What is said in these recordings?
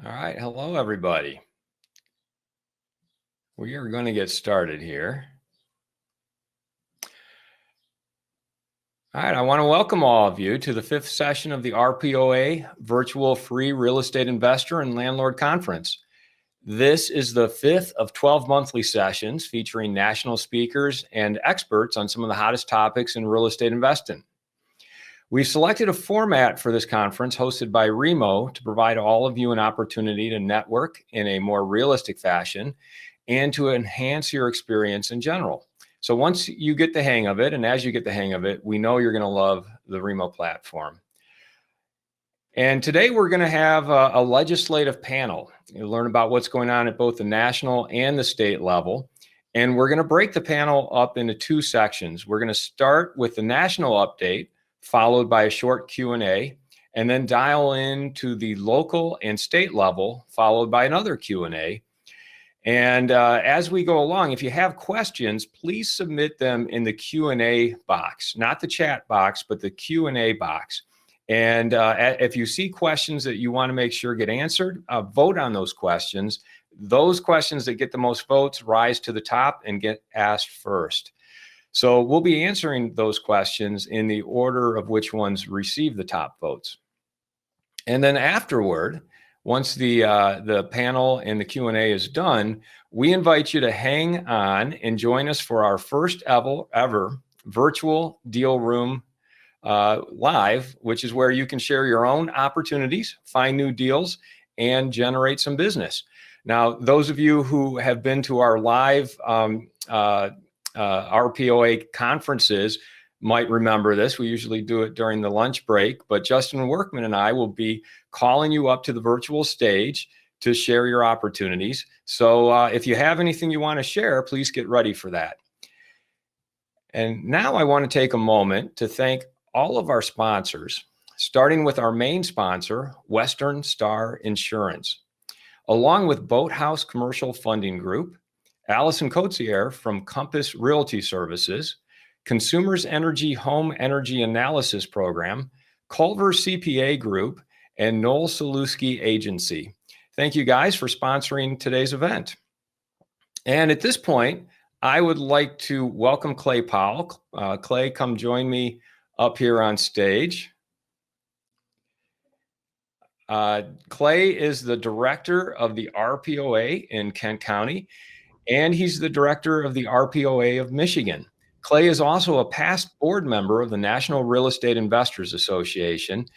All right, hello everybody. We are going to get started here. All right, I want to welcome all of you to the 5th session of the Rpoa Virtual Free Real Estate Investor and Landlord Conference. This is the 5th of 12 monthly sessions featuring national speakers and experts on some of the hottest topics in real estate investing. We've selected a format for this conference hosted by Remo to provide all of you an opportunity to network in a more realistic fashion and to enhance your experience in general. So once you get the hang of it, and as you get the hang of it, we know you're going to love the Remo platform. And today we're going to have a legislative panel. You'll learn about what's going on at both the national and the state level. And we're going to break the panel up into 2 sections. We're going to start with the national update, followed by a short Q&A, and then dial into the local and state level, followed by another Q&A. And as we go along, if you have questions, please submit them in the Q&A box, not the chat box, but the Q&A box. And if you see questions that you want to make sure get answered, vote on those questions. Those questions that get the most votes rise to the top and get asked first. So we'll be answering those questions in the order of which ones receive the top votes. And then afterward, once the panel and the Q&A is done, we invite you to hang on and join us for our first ever virtual deal room live, which is where you can share your own opportunities, find new deals, and generate some business. Now, those of you who have been to our live Rpoa conferences might remember this. We usually do it during the lunch break, but Justin Workman and I will be calling you up to the virtual stage to share your opportunities. So if you have anything you want to share, please get ready for that. And now I want to take a moment to thank all of our sponsors, starting with our main sponsor, Western Star Insurance, along with Boathouse Commercial Funding Group, Allison Coetsier from Compass Realty Services, Consumers Energy Home Energy Analysis Program, Culver CPA Group, and Noel Saluski Agency. Thank you guys for sponsoring today's event. And at this point, I would like to welcome Clay Powell. Clay, come join me up here on stage. Clay is the director of the Rpoa in Kent County, and he's the director of the Rpoa of Michigan. Clay is also a past board member of the National Real Estate Investors Association,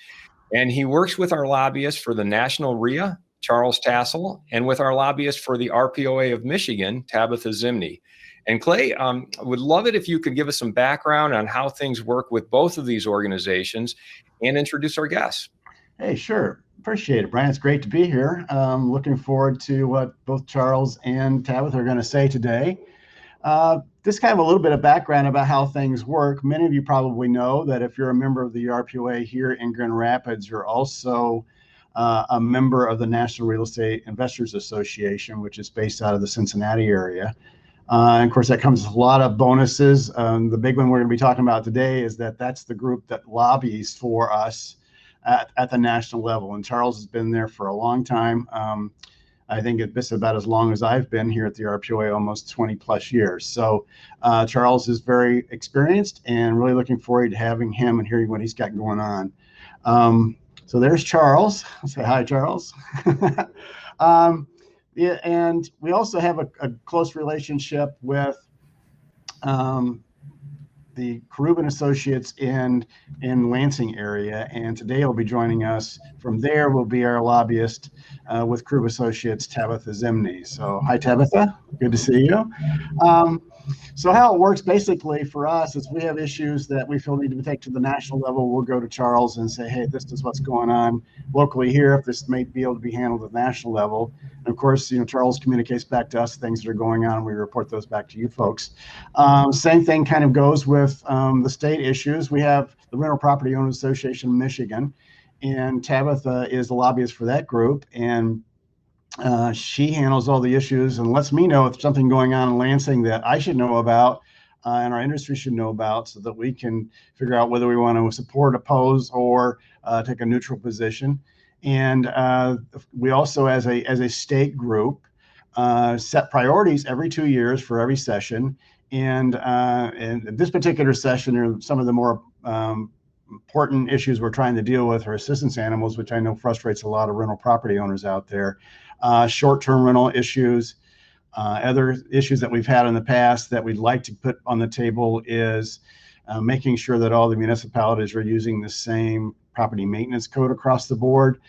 and he works with our lobbyist for the National REIA, Charles Tassell, and with our lobbyist for the Rpoa of Michigan, Tabitha Zimny. And Clay, would love it if you could give us some background on how things work with both of these organizations and introduce our guests. Hey, sure. Appreciate it, Brian. It's great to be here. Looking forward to what both Charles and Tabitha are going to say today. Just kind of a little bit of background about how things work. Many of you probably know that if you're a member of the Rpoa here in Grand Rapids, you're also a member of the National Real Estate Investors Association, which is based out of the Cincinnati area. And of course, that comes with a lot of bonuses. The big one we're going to be talking about today is that that's the group that lobbies for us at the national level. And Charles has been there for a long time. I think it's about as long as I've been here at the Rpoa, almost 20 plus years. So Charles is very experienced and really looking forward to having him and hearing what he's got going on. So there's Charles. I'll say hi, Charles. Yeah, and we also have a close relationship with the Karoub and Associates in Lansing area, and today he'll be joining us. From there will be our lobbyist with Karoub Associates, Tabitha Zimny. So hi, Tabitha. Good to see you. So how it works basically for us is we have issues that we feel need to be taken to the national level. We'll go to Charles and say, hey, this is what's going on locally here, if this may be able to be handled at the national level. And of course, Charles communicates back to us things that are going on, and we report those back to you folks. Same thing kind of goes with the state issues. We have the Rental Property Owners Association of Michigan, and Tabitha is the lobbyist for that group, and she handles all the issues and lets me know if something going on in Lansing that I should know about and our industry should know about, so that we can figure out whether we want to support, oppose, or take a neutral position. And we also, as a state group, set priorities every 2 years for every session. And this particular session are some of the more important issues we're trying to deal with are assistance animals, which I know frustrates a lot of rental property owners out there. Short-term rental issues. Other issues that we've had in the past that we'd like to put on the table is making sure that all the municipalities are using the same property maintenance code across the board.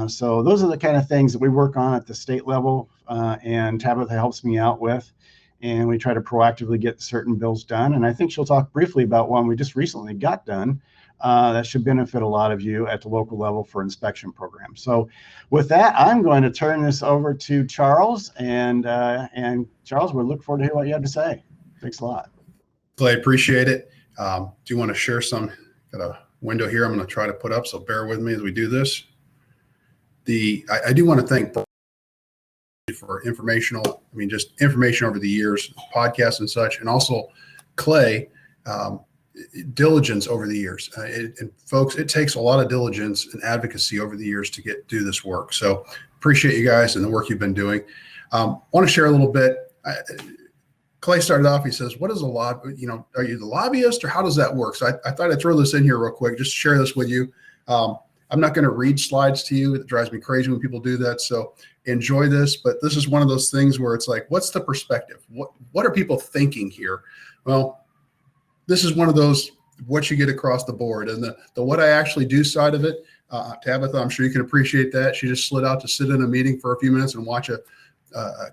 So those are the kind of things that we work on at the state level, and Tabitha helps me out with. And we try to proactively get certain bills done. And I think she'll talk briefly about one we just recently got done that should benefit a lot of you at the local level for inspection programs. So with that, I'm going to turn this over to Charles. And Charles, we look forward to hear what you have to say. Thanks a lot. Clay, appreciate it. Do want to share some, got a window here I'm going to try to put up, so bear with me as we do this. I do want to thank for informational, just information over the years, podcasts and such, and also Clay, diligence over the years. And folks, it takes a lot of diligence and advocacy over the years to do this work. So appreciate you guys and the work you've been doing. Want to share a little bit. Clay started off, he says, what is a lobby? Are you the lobbyist or how does that work? So I thought I'd throw this in here real quick, just to share this with you. I'm not going to read slides to you. It drives me crazy when people do that. So enjoy this, but this is one of those things where it's like, what's the perspective? What are people thinking here? Well, this is one of those, what you get across the board, and the what I actually do side of it. Tabitha, I'm sure you can appreciate that. She just slid out to sit in a meeting for a few minutes and watch a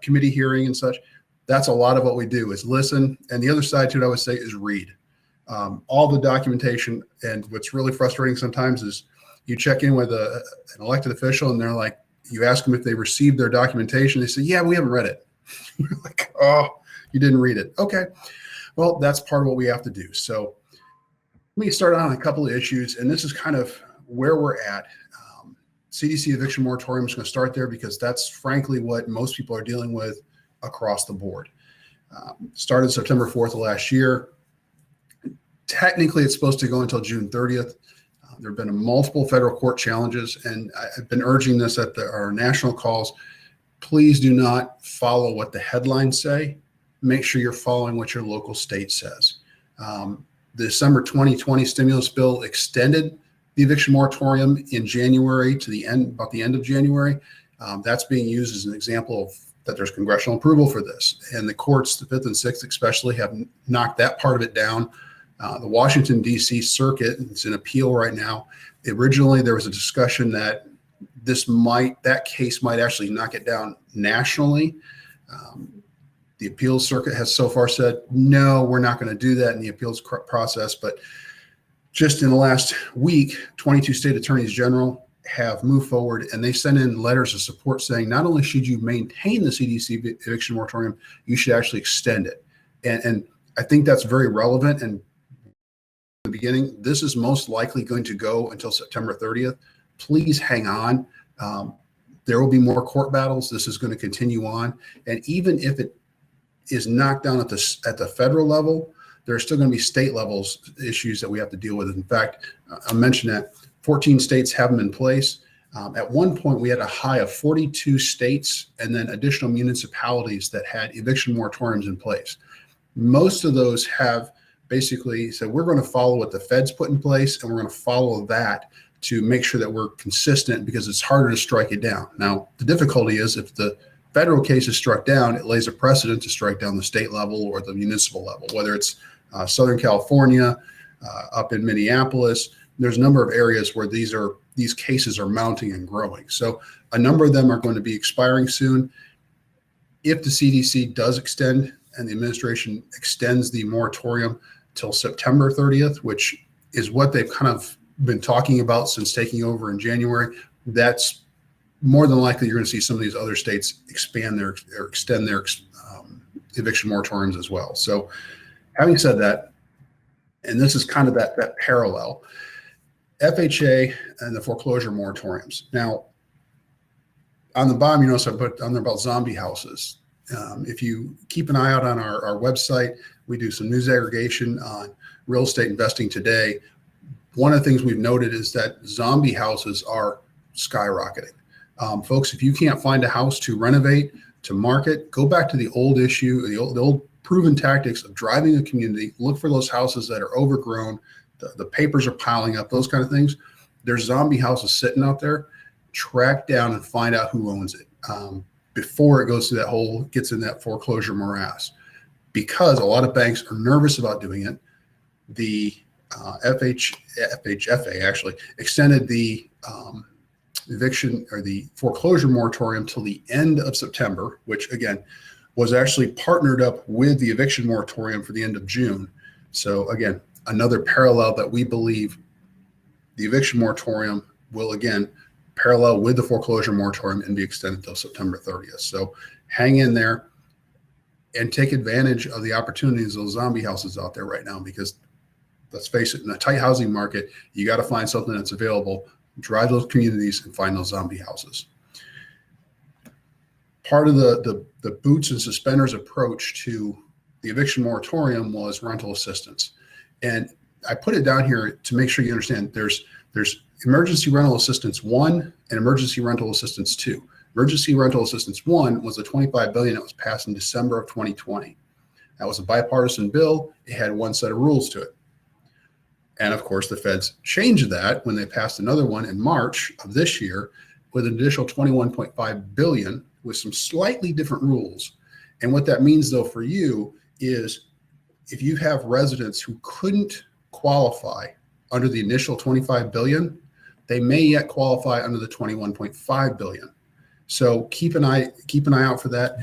committee hearing and such. That's a lot of what we do is listen. And the other side to it, I would say, is read all the documentation. And what's really frustrating sometimes is you check in with an elected official and they're like, you ask them if they received their documentation. They say, yeah, we haven't read it. You're like, oh, you didn't read it. Okay. Well, that's part of what we have to do. So let me start on a couple of issues. And this is kind of where we're at. CDC Eviction Moratorium is going to start there because that's frankly what most people are dealing with across the board. Started September 4th of last year. Technically, it's supposed to go until June 30th. There have been multiple federal court challenges, and I've been urging this at our national calls. Please do not follow what the headlines say. Make sure you're following what your local state says. The December 2020 stimulus bill extended the eviction moratorium in January to about the end of January. That's being used as an example of that there's congressional approval for this. And the courts, the 5th and 6th especially, have knocked that part of it down. The Washington, D.C. Circuit, it's in appeal right now. Originally, there was a discussion that that case might actually knock it down nationally. The appeals circuit has so far said, no, we're not going to do that in the appeals process. But just in the last week, 22 state attorneys general have moved forward, and they sent in letters of support saying not only should you maintain the CDC eviction moratorium, you should actually extend it. And I think that's very relevant. And the beginning, this is most likely going to go until September 30th. Please hang on. There will be more court battles. This is going to continue on. And even if it is knocked down at the federal level, there are still going to be state levels issues that we have to deal with. In fact, I mentioned that 14 states have them in place. At one point, we had a high of 42 states and then additional municipalities that had eviction moratoriums in place. Most of those have basically said, we're going to follow what the feds put in place, and we're going to follow that to make sure that we're consistent, because it's harder to strike it down. Now, the difficulty is if the federal case is struck down, it lays a precedent to strike down the state level or the municipal level, whether it's Southern California, up in Minneapolis. There's a number of areas where these cases are mounting and growing. So a number of them are going to be expiring soon. If the CDC does extend and the administration extends the moratorium till September 30th, which is what they've kind of been talking about since taking over in January, that's more than likely you're going to see some of these other states expand or extend their eviction moratoriums as well. So having said that, and this is kind of that parallel, FHA and the foreclosure moratoriums. Now, on the bottom, you notice I put on there about zombie houses. If you keep an eye out on our website, we do some news aggregation on real estate investing today. One of the things we've noted is that zombie houses are skyrocketing. Folks, if you can't find a house to renovate, to market, go back to the old issue, the old proven tactics of driving a community, look for those houses that are overgrown, the papers are piling up, those kind of things. There's zombie houses sitting out there. Track down and find out who owns it before it goes to that whole, gets in that foreclosure morass. Because a lot of banks are nervous about doing it. The FHFA actually extended the eviction or the foreclosure moratorium till the end of September, which again was actually partnered up with the eviction moratorium for the end of June. So again, another parallel that we believe the eviction moratorium will again parallel with the foreclosure moratorium and be extended till September 30th. So hang in there and take advantage of the opportunities of those zombie houses out there right now, because let's face it, in a tight housing market, you got to find something that's available, drive those communities and find those zombie houses. Part of the boots and suspenders approach to the eviction moratorium was rental assistance. And I put it down here to make sure you understand there's emergency rental assistance 1 and emergency rental assistance 2. Emergency rental assistance 1 was the $25 billion that was passed in December of 2020. That was a bipartisan bill. It had one set of rules to it. And of course, the feds changed that when they passed another one in March of this year with an additional $21.5 billion with some slightly different rules. And what that means though for you is if you have residents who couldn't qualify under the initial $25 billion, they may yet qualify under the $21.5 billion. So keep an eye out for that.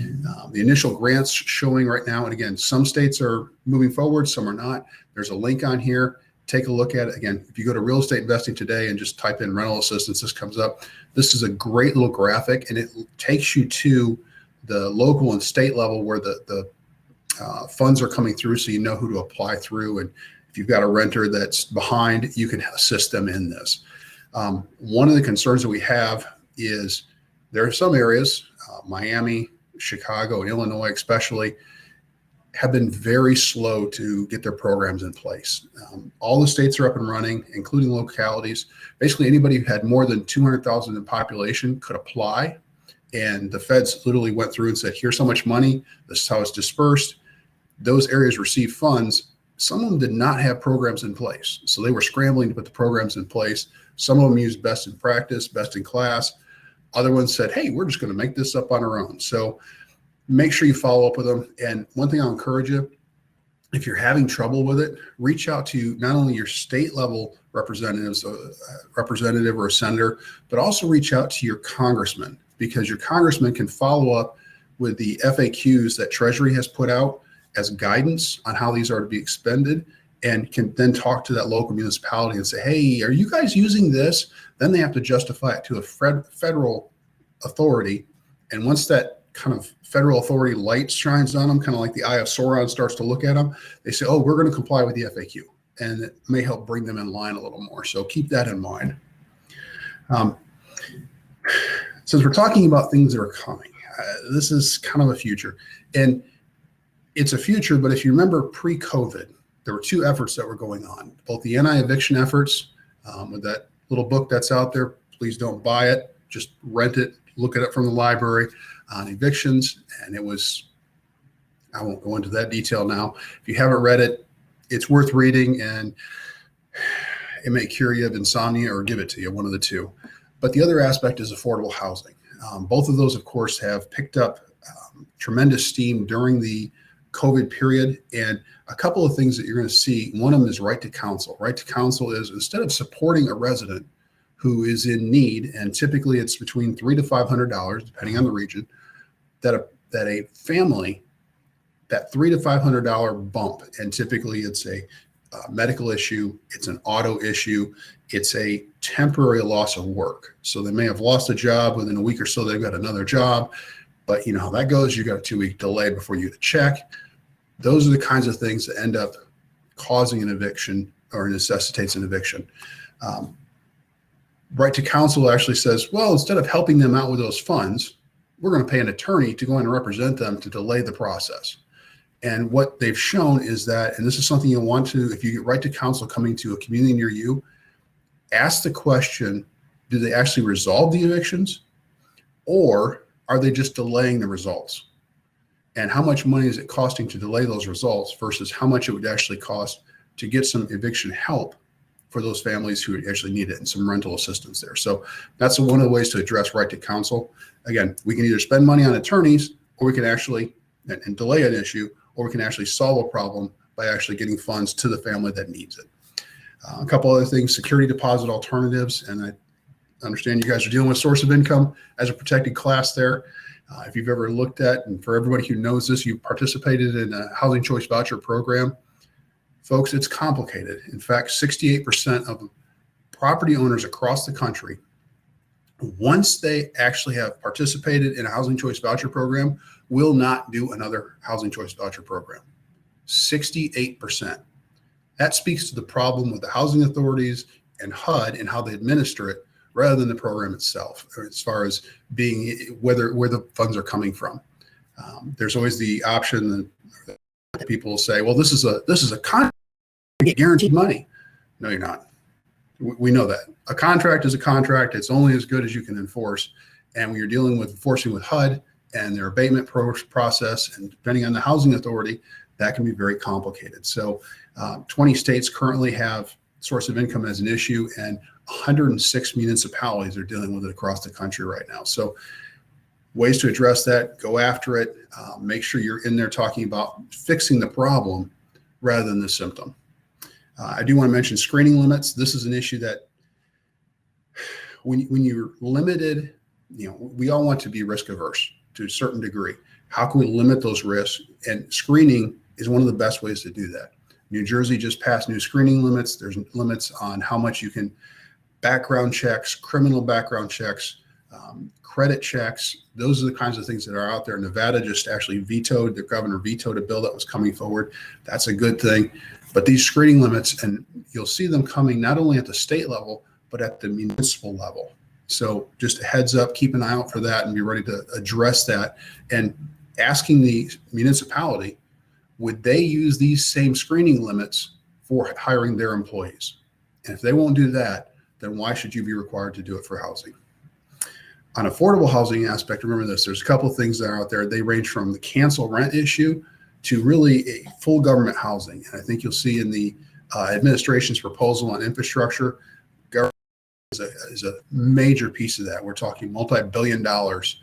The initial grants showing right now, and again, some states are moving forward, some are not. There's a link on here. Take a look at it. Again, if you go to Real Estate Investing Today and just type in rental assistance, this comes up. This is a great little graphic, and it takes you to the local and state level where the funds are coming through, so you know who to apply through. And if you've got a renter that's behind, you can assist them in this. One of the concerns that we have is there are some areas, Miami, Chicago, and Illinois especially, have been very slow to get their programs in place. All the states are up and running, including localities. Basically, anybody who had more than 200,000 in population could apply. And the feds literally went through and said, here's how much money, this is how it's dispersed. Those areas received funds. Some of them did not have programs in place. So they were scrambling to put the programs in place. Some of them used best in practice, best in class. Other ones said, hey, we're just going to make this up on our own. So make sure you follow up with them. And one thing I'll encourage you, if you're having trouble with it, reach out to not only your state level representatives, representative or a senator, but also reach out to your congressman, because your congressman can follow up with the FAQs that Treasury has put out as guidance on how these are to be expended, and can then talk to that local municipality and say, hey, are you guys using this? Then they have to justify it to a federal authority. And once that kind of federal authority light shines on them, kind of like the eye of Sauron starts to look at them, they say, oh, we're going to comply with the FAQ. And it may help bring them in line a little more. So keep that in mind. Since we're talking about things that are coming, this is kind of a future. And it's a future, but if you remember pre-COVID, there were two efforts that were going on, both the anti-eviction efforts with that little book that's out there. Please don't buy it, just rent it, look at it from the library on evictions. And it was, I won't go into that detail now. If you haven't read it, it's worth reading, and it may cure you of insomnia or give it to you, one of the two. But the other aspect is affordable housing. Both of those, of course, have picked up tremendous steam during the COVID period. And a couple of things that you're going to see, one of them is right to counsel. Right to counsel is, instead of supporting a resident who is in need, and typically it's between $300 to $500, depending on the region, that a family, that $300 to $500 bump, and typically it's a medical issue, it's an auto issue, it's a temporary loss of work. So they may have lost a job, within a week or so they've got another job, but you know how that goes. You got a 2-week delay before you get a check. Those are the kinds of things that end up causing an eviction or necessitates an eviction. Right to counsel actually says, well, instead of helping them out with those funds, we're going to pay an attorney to go in and represent them to delay the process. And what they've shown is that, and this is something you'll want to, if you get right to counsel coming to a community near you, ask the question, do they actually resolve the evictions, or are they just delaying the results? And how much money is it costing to delay those results versus how much it would actually cost to get some eviction help for those families who actually need it and some rental assistance there. So that's one of the ways to address right to counsel. Again, we can either spend money on attorneys, or we can actually and delay an issue, or we can actually solve a problem by actually getting funds to the family that needs it. A couple other things, security deposit alternatives, and I understand you guys are dealing with source of income as a protected class there. If you've ever looked at, and for everybody who knows this, you participated in a housing choice voucher program. Folks, it's complicated. In fact, 68% of property owners across the country, once they actually have participated in a housing choice voucher program, will not do another housing choice voucher program. 68%. That speaks to the problem with the housing authorities and HUD and how they administer it, rather than the program itself, or as far as being where the funds are coming from. There's always the option that people will say, well, this is a contract, guaranteed money. No, you're not. We know that. A contract is a contract. It's only as good as you can enforce. And when you're dealing with enforcing with HUD and their abatement process, and depending on the housing authority, that can be very complicated. So 20 states currently have source of income as an issue, and 106 municipalities are dealing with it across the country right now. So ways to address that, go after it, make sure you're in there talking about fixing the problem rather than the symptom. I do want to mention screening limits. This is an issue that when you're limited, we all want to be risk averse to a certain degree. How can we limit those risks? And screening is one of the best ways to do that. New Jersey just passed new screening limits. There's limits on how much you can background checks, criminal background checks, credit checks. Those are the kinds of things that are out there. Nevada just actually the governor vetoed a bill that was coming forward. That's a good thing. But these screening limits, and you'll see them coming not only at the state level, but at the municipal level. So just a heads up, keep an eye out for that and be ready to address that. And asking the municipality, would they use these same screening limits for hiring their employees? And if they won't do that, then why should you be required to do it for housing? On affordable housing aspect, remember this, there's a couple of things that are out there. They range from the cancel rent issue to really a full government housing. And I think you'll see in the administration's proposal on infrastructure, government is a major piece of that. We're talking multi-billion dollars.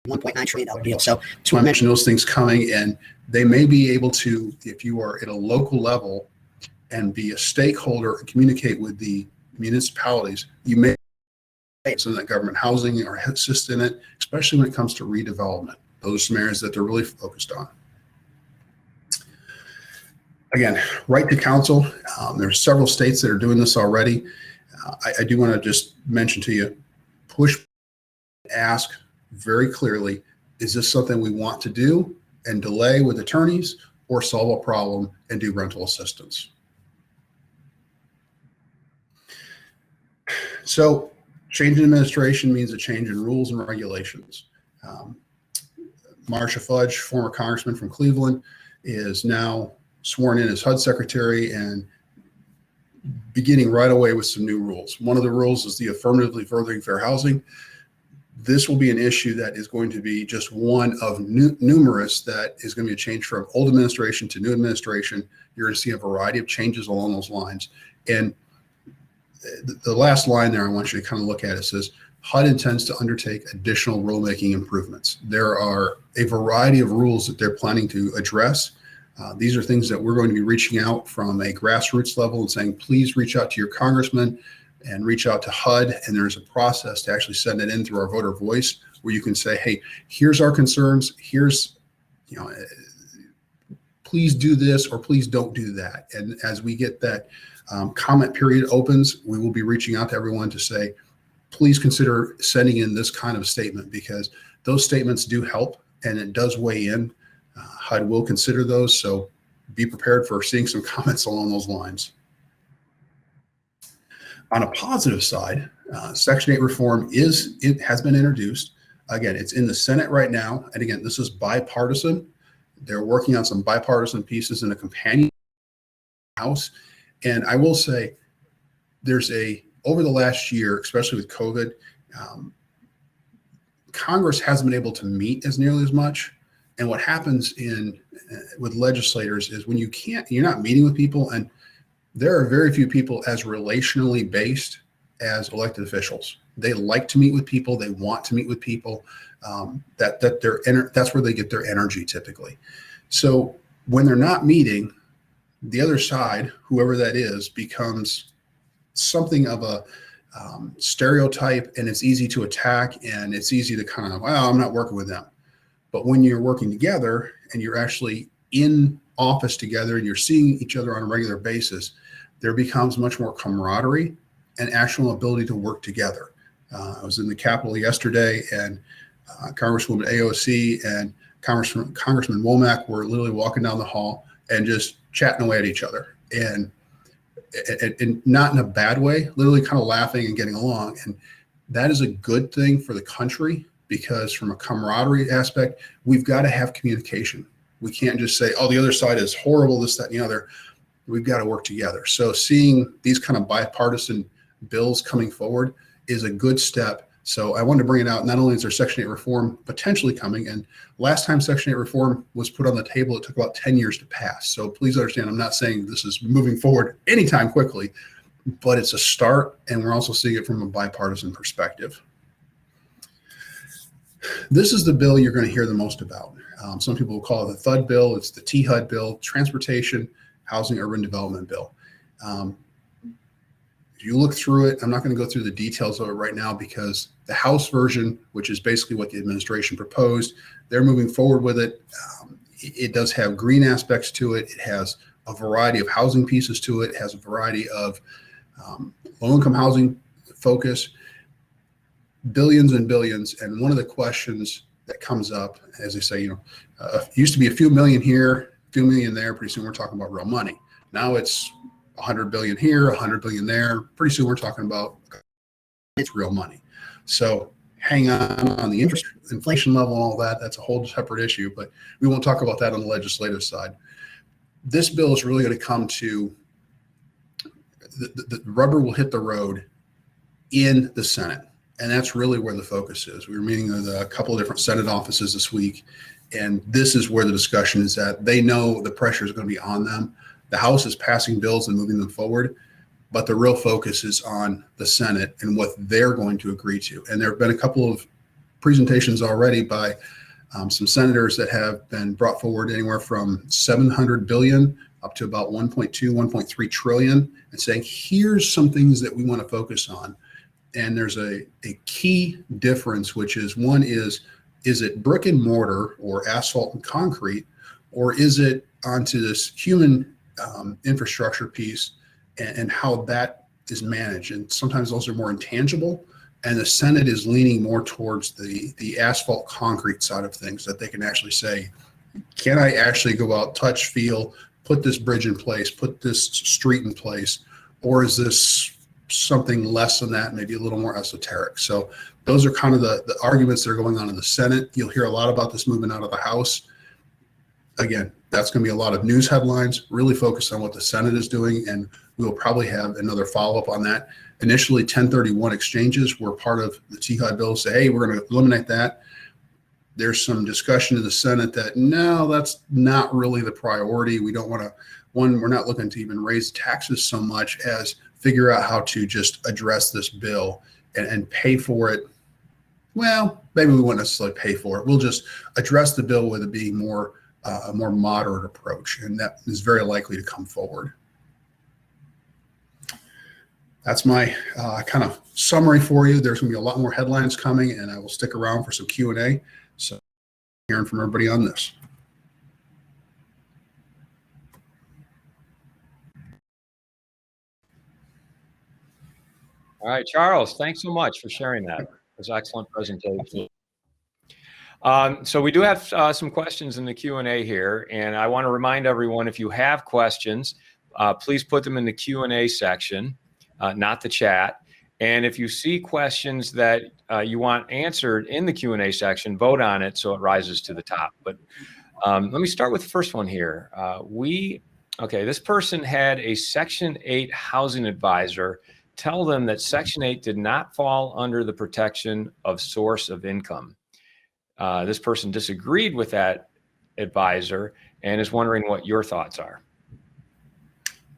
$1.9 trillion deal. So just want to mention those things coming, and they may be able to, if you are at a local level and be a stakeholder and communicate with the municipalities, you may some of that government housing or assist in it, especially when it comes to redevelopment. Those are some areas that they're really focused on. Again, right to counsel. There are several states that are doing this already. I do want to just mention to you, ask very clearly, is this something we want to do and delay with attorneys, or solve a problem and do rental assistance? So change in administration means a change in rules and regulations. Marcia Fudge, former congressman from Cleveland, is now sworn in as HUD secretary and beginning right away with some new rules. One of the rules is the affirmatively furthering fair housing. This will be an issue that is going to be just one of numerous that is going to be a change from old administration to new administration. You're going to see a variety of changes along those lines. And the last line there I want you to kind of look at, it says, HUD intends to undertake additional rulemaking improvements. There are a variety of rules that they're planning to address. These are things that we're going to be reaching out from a grassroots level and saying, please reach out to your congressman and reach out to HUD. And there's a process to actually send it in through our voter voice, where you can say, hey, here's our concerns. Here's, please do this or please don't do that. And as we get that comment period opens, we will be reaching out to everyone to say, please consider sending in this kind of statement, because those statements do help and it does weigh in. HUD will consider those, so be prepared for seeing some comments along those lines. On a positive side, Section 8 reform has been introduced. Again, it's in the Senate right now. And again, this is bipartisan. They're working on some bipartisan pieces in a companion House. And I will say, over the last year, especially with COVID, Congress hasn't been able to meet as nearly as much. And what happens with legislators is when you're not meeting with people, and there are very few people as relationally based as elected officials. They like to meet with people. They want to meet with people. That's where they get their energy typically. So when they're not meeting, the other side, whoever that is, becomes something of a stereotype, and it's easy to attack, and it's easy to kind of, well, I'm not working with them. But when you're working together and you're actually in office together and you're seeing each other on a regular basis, there becomes much more camaraderie and actual ability to work together. I was in the Capitol yesterday, and Congresswoman AOC and Congressman Womack were literally walking down the hall and just chatting away at each other, and not in a bad way, literally kind of laughing and getting along. And that is a good thing for the country, because from a camaraderie aspect, we've got to have communication. We can't just say, oh, the other side is horrible, this, that, and the other. We've got to work together. So seeing these kind of bipartisan bills coming forward is a good step. So I wanted to bring it out. Not only is there Section 8 reform potentially coming, and last time Section 8 reform was put on the table, it took about 10 years to pass. So please understand, I'm not saying this is moving forward anytime quickly, but it's a start, and we're also seeing it from a bipartisan perspective. This is the bill you're going to hear the most about. Some people will call it the THUD bill. It's the THUD bill, Transportation, Housing, Urban Development Bill. If you look through it, I'm not going to go through the details of it right now, because the House version, which is basically what the administration proposed, they're moving forward with it. It does have green aspects to it. It has a variety of housing pieces to it. It has a variety of low-income housing focus, billions and billions. And one of the questions that comes up, as they say, used to be a few million here, a few million there. Pretty soon we're talking about real money. Now it's 100 billion here, 100 billion there. Pretty soon we're talking about it's real money. So hang on the interest, inflation level, and all that. That's a whole separate issue, but we won't talk about that on the legislative side. This bill is really going to come to the rubber will hit the road in the Senate. And that's really where the focus is. We were meeting with a couple of different Senate offices this week, and this is where the discussion is at. They know the pressure is going to be on them. The House is passing bills and moving them forward, but the real focus is on the Senate and what they're going to agree to. And there have been a couple of presentations already by some senators that have been brought forward anywhere from 700 billion up to about 1.2, 1.3 trillion, and saying, here's some things that we want to focus on. And there's a key difference, which is one is it brick and mortar or asphalt and concrete, or is it onto this human infrastructure piece and how that is managed? And sometimes those are more intangible, and the Senate is leaning more towards the asphalt concrete side of things, that they can actually say, can I actually go out, touch, feel, put this bridge in place, put this street in place, or is this something less than that, maybe a little more esoteric? So those are kind of the arguments that are going on in the Senate. You'll hear a lot about this movement out of the House. Again, that's going to be a lot of news headlines, really focused on what the Senate is doing, and we will probably have another follow-up on that. Initially, 1031 exchanges were part of the THUD bill. Say, hey, we're going to eliminate that. There's some discussion in the Senate that, no, that's not really the priority. We don't want to, we're not looking to even raise taxes so much as figure out how to just address this bill and pay for it. Well, maybe we won't necessarily pay for it. We'll just address the bill with it being more a more moderate approach, and that is very likely to come forward. That's my kind of summary for you. There's going to be a lot more headlines coming, and I will stick around for some Q&A. So hearing from everybody on this. All right, Charles, thanks so much for sharing that. It was an excellent presentation. So we do have some questions in the Q&A here, and I want to remind everyone, if you have questions, please put them in the Q&A section, not the chat. And if you see questions that you want answered in the Q&A section, vote on it so it rises to the top. But let me start with the first one here. Okay, this person had a Section 8 housing advisor tell them that Section 8 did not fall under the protection of source of income. This person disagreed with that advisor and is wondering what your thoughts are.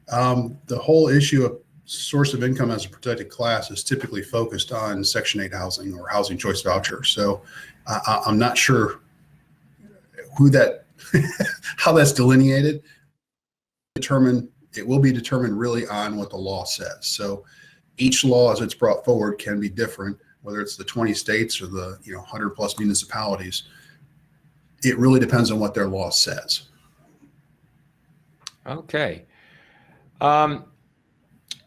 The whole issue of source of income as a protected class is typically focused on Section 8 housing or housing choice voucher. So I'm not sure who that, how that's delineated. It will be determined really on what the law says. So each law as it's brought forward can be different, whether it's the 20 states or the 100 plus municipalities. It really depends on what their law says. Okay. The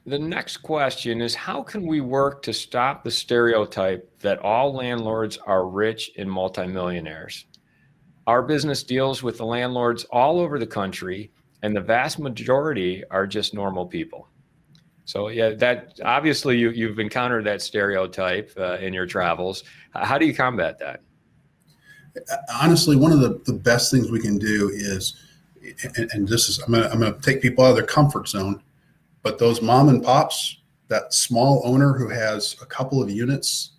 next question is, how can we work to stop the stereotype that all landlords are rich and multimillionaires? Our business deals with the landlords all over the country, and the vast majority are just normal people. So yeah, that obviously you've encountered that stereotype in your travels. How do you combat that? Honestly, one of the best things we can do is, and this is, I'm going to take people out of their comfort zone, but those mom and pops, that small owner who has a couple of units,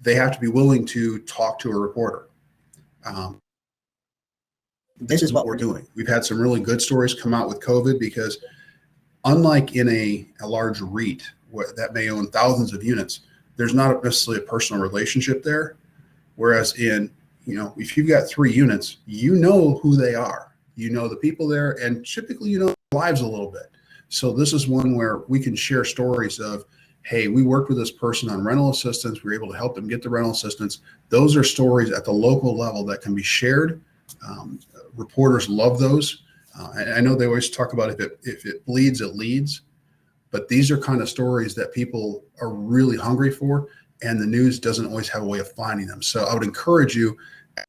they have to be willing to talk to a reporter. This is what we're doing. We've had some really good stories come out with COVID because unlike in a large REIT that may own thousands of units, there's not necessarily a personal relationship there. Whereas in, if you've got 3 units, you know who they are, the people there, and typically their lives a little bit. So this is one where we can share stories of, hey, we worked with this person on rental assistance. We were able to help them get the rental assistance. Those are stories at the local level that can be shared. Reporters love those. I know they always talk about if it bleeds, it leads. But these are kind of stories that people are really hungry for, and the news doesn't always have a way of finding them. So I would encourage you at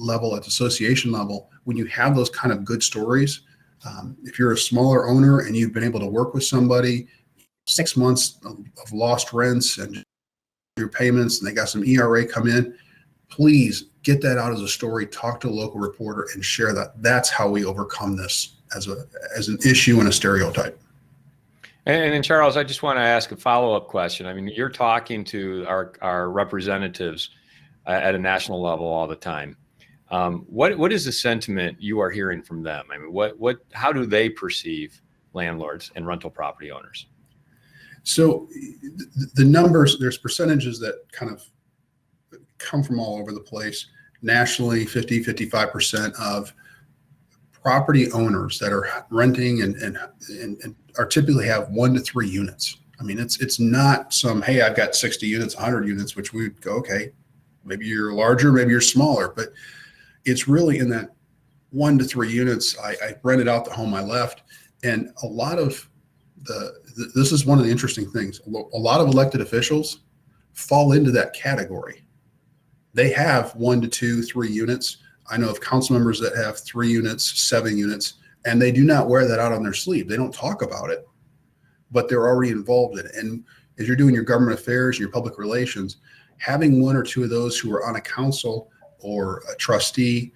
the association level, when you have those kind of good stories, if you're a smaller owner and you've been able to work with somebody, 6 months of lost rents and your payments, and they got some ERA come in, please get that out as a story, talk to a local reporter and share that. That's how we overcome this as an issue and a stereotype. And then Charles, I just want to ask a follow-up question. I mean, you're talking to our representatives at a national level all the time. What is the sentiment you are hearing from them? I mean, how do they perceive landlords and rental property owners? So the numbers, there's percentages that kind of come from all over the place. Nationally, 50-55% of property owners that are renting and are typically have 1 to 3 units. I mean, it's not some, hey, I've got 60 units, 100 units, which we would go, okay, maybe you're larger, maybe you're smaller, but it's really in that 1 to 3 units. I rented out the home I left, and a lot of this is one of the interesting things. A lot of elected officials fall into that category. They have 1 to 2, 3 units. I know of council members that have 3 units, 7 units, and they do not wear that out on their sleeve. They don't talk about it, but they're already involved in it. And as you're doing your government affairs and your public relations, having 1 or 2 of those who are on a council or a trustee,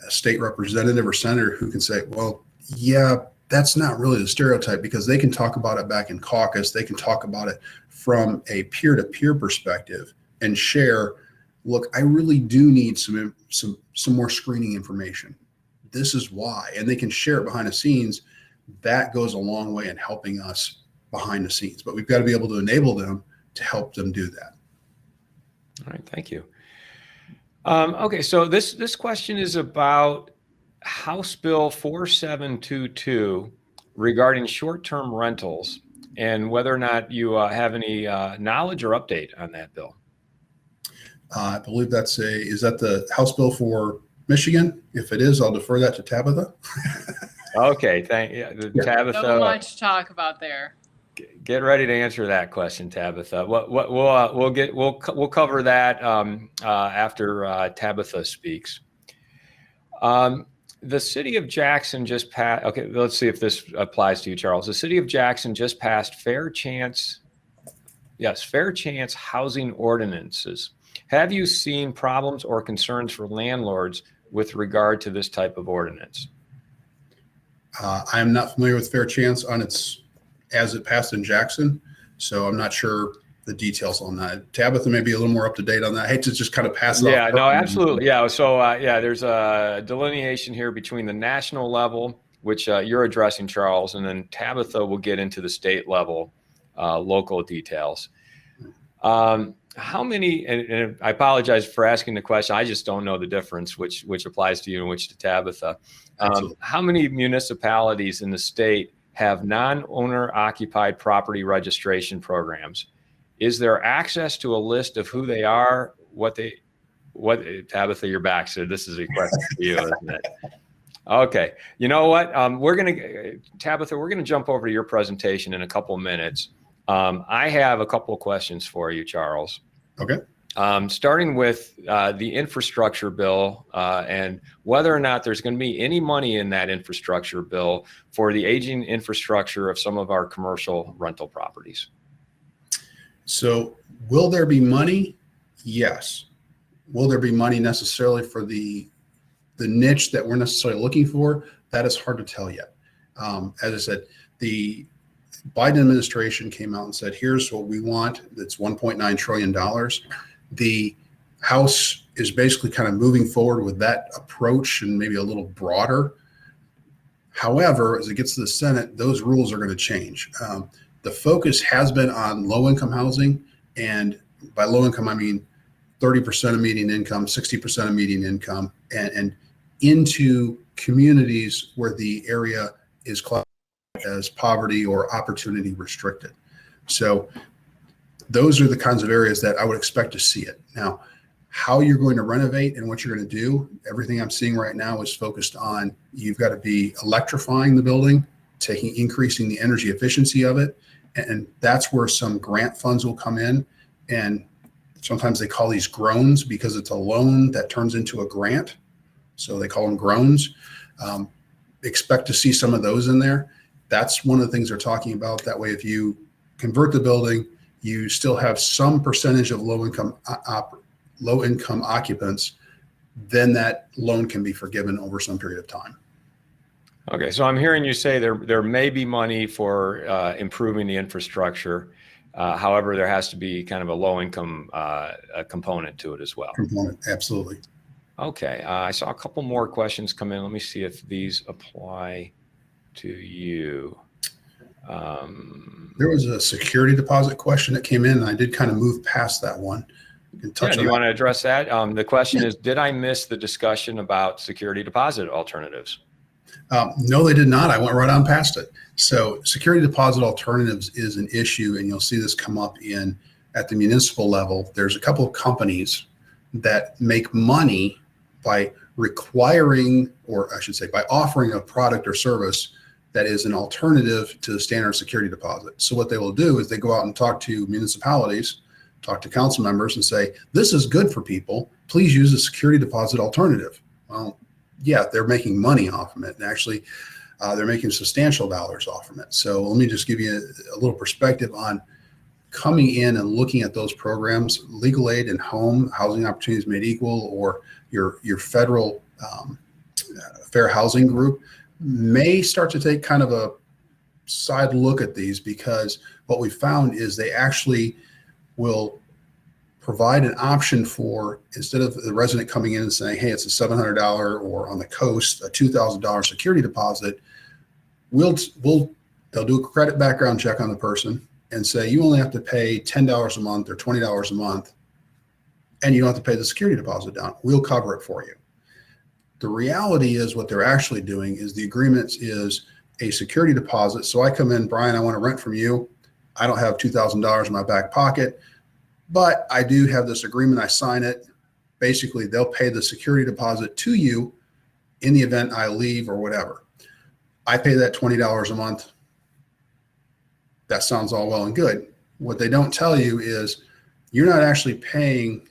a state representative or senator who can say, well, yeah, that's not really the stereotype, because they can talk about it back in caucus. They can talk about it from a peer-to-peer perspective and share, look, I really do need some more screening information. This is why. And they can share it behind the scenes. That goes a long way in helping us behind the scenes. But we've got to be able to enable them to help them do that. All right, thank you. Okay, so this question is about House Bill 4722 regarding short-term rentals, and whether or not you have any knowledge or update on that bill. I believe is that the House bill for Michigan? If it is, I'll defer that to Tabitha. Okay, Tabitha. So much to talk about there. Get ready to answer that question, Tabitha. We'll cover that after Tabitha speaks. The city of Jackson just passed. Okay, let's see if this applies to you, Charles. The city of Jackson just passed fair chance housing ordinances. Have you seen problems or concerns for landlords with regard to this type of ordinance? I am not familiar with fair chance on its as it passed in Jackson. So I'm not sure the details on that. Tabitha may be a little more up to date on that. I hate to just kind of pass it off. Yeah, no, absolutely. Yeah. So, there's a delineation here between the national level, which you're addressing, Charles, and then Tabitha will get into the state level, local details. How many, and I apologize for asking the question, I just don't know the difference, which applies to you and which to Tabitha. How many municipalities in the state have non-owner occupied property registration programs? Is there access to a list of who they are, what Tabitha, you're back, so this is a question for you, isn't it? Okay. You know what? Tabitha, we're gonna jump over to your presentation in a couple of minutes. I have a couple of questions for you, Charles. Okay. Starting with the infrastructure bill and whether or not there's going to be any money in that infrastructure bill for the aging infrastructure of some of our commercial rental properties. So will there be money? Yes. Will there be money necessarily for the niche that we're necessarily looking for? That is hard to tell yet. As I said, the Biden administration came out and said, here's what we want. That's $1.9 trillion. The House is basically kind of moving forward with that approach and maybe a little broader. However, as it gets to the Senate, those rules are going to change. The focus has been on low-income housing, and by low-income, I mean 30% of median income, 60% of median income, and into communities where the area is classified as poverty or opportunity restricted. So those are the kinds of areas that I would expect to see it. Now, how you're going to renovate and what you're going to do, everything I'm seeing right now is focused on you've got to be electrifying the building, increasing the energy efficiency of it. And that's where some grant funds will come in. And sometimes they call these groans because it's a loan that turns into a grant. So they call them groans. Expect to see some of those in there. That's one of the things they're talking about. That way, if you convert the building, you still have some percentage of low-income occupants, then that loan can be forgiven over some period of time. Okay, so I'm hearing you say there may be money for improving the infrastructure. However, there has to be kind of a low-income component to it as well. Component, absolutely. Okay, I saw a couple more questions come in. Let me see if these apply to you. There was a security deposit question that came in, and I did kind of move past that one. Do you want to address that? The question is, did I miss the discussion about security deposit alternatives? No, they did not. I went right on past it. So security deposit alternatives is an issue, and you'll see this come up at the municipal level. There's a couple of companies that make money by requiring, or I should say, by offering a product or service that is an alternative to the standard security deposit. So what they will do is they go out and talk to municipalities, talk to council members and say, this is good for people. Please use a security deposit alternative. Well, yeah, they're making money off of it. And actually, they're making substantial dollars off of it. So let me just give you a little perspective on coming in and looking at those programs. Legal aid and home, housing opportunities made equal, or your federal fair housing group may start to take kind of a side look at these, because what we found is they actually will provide an option for, instead of the resident coming in and saying, hey, it's a $700 or on the coast, a $2,000 security deposit, they'll do a credit background check on the person and say, you only have to pay $10 a month or $20 a month, and you don't have to pay the security deposit down. We'll cover it for you. The reality is what they're actually doing is the agreements is a security deposit. So I come in, Brian, I want to rent from you. I don't have $2,000 in my back pocket, but I do have this agreement. I sign it. Basically, they'll pay the security deposit to you in the event I leave or whatever. I pay that $20 a month. That sounds all well and good. What they don't tell you is you're not actually paying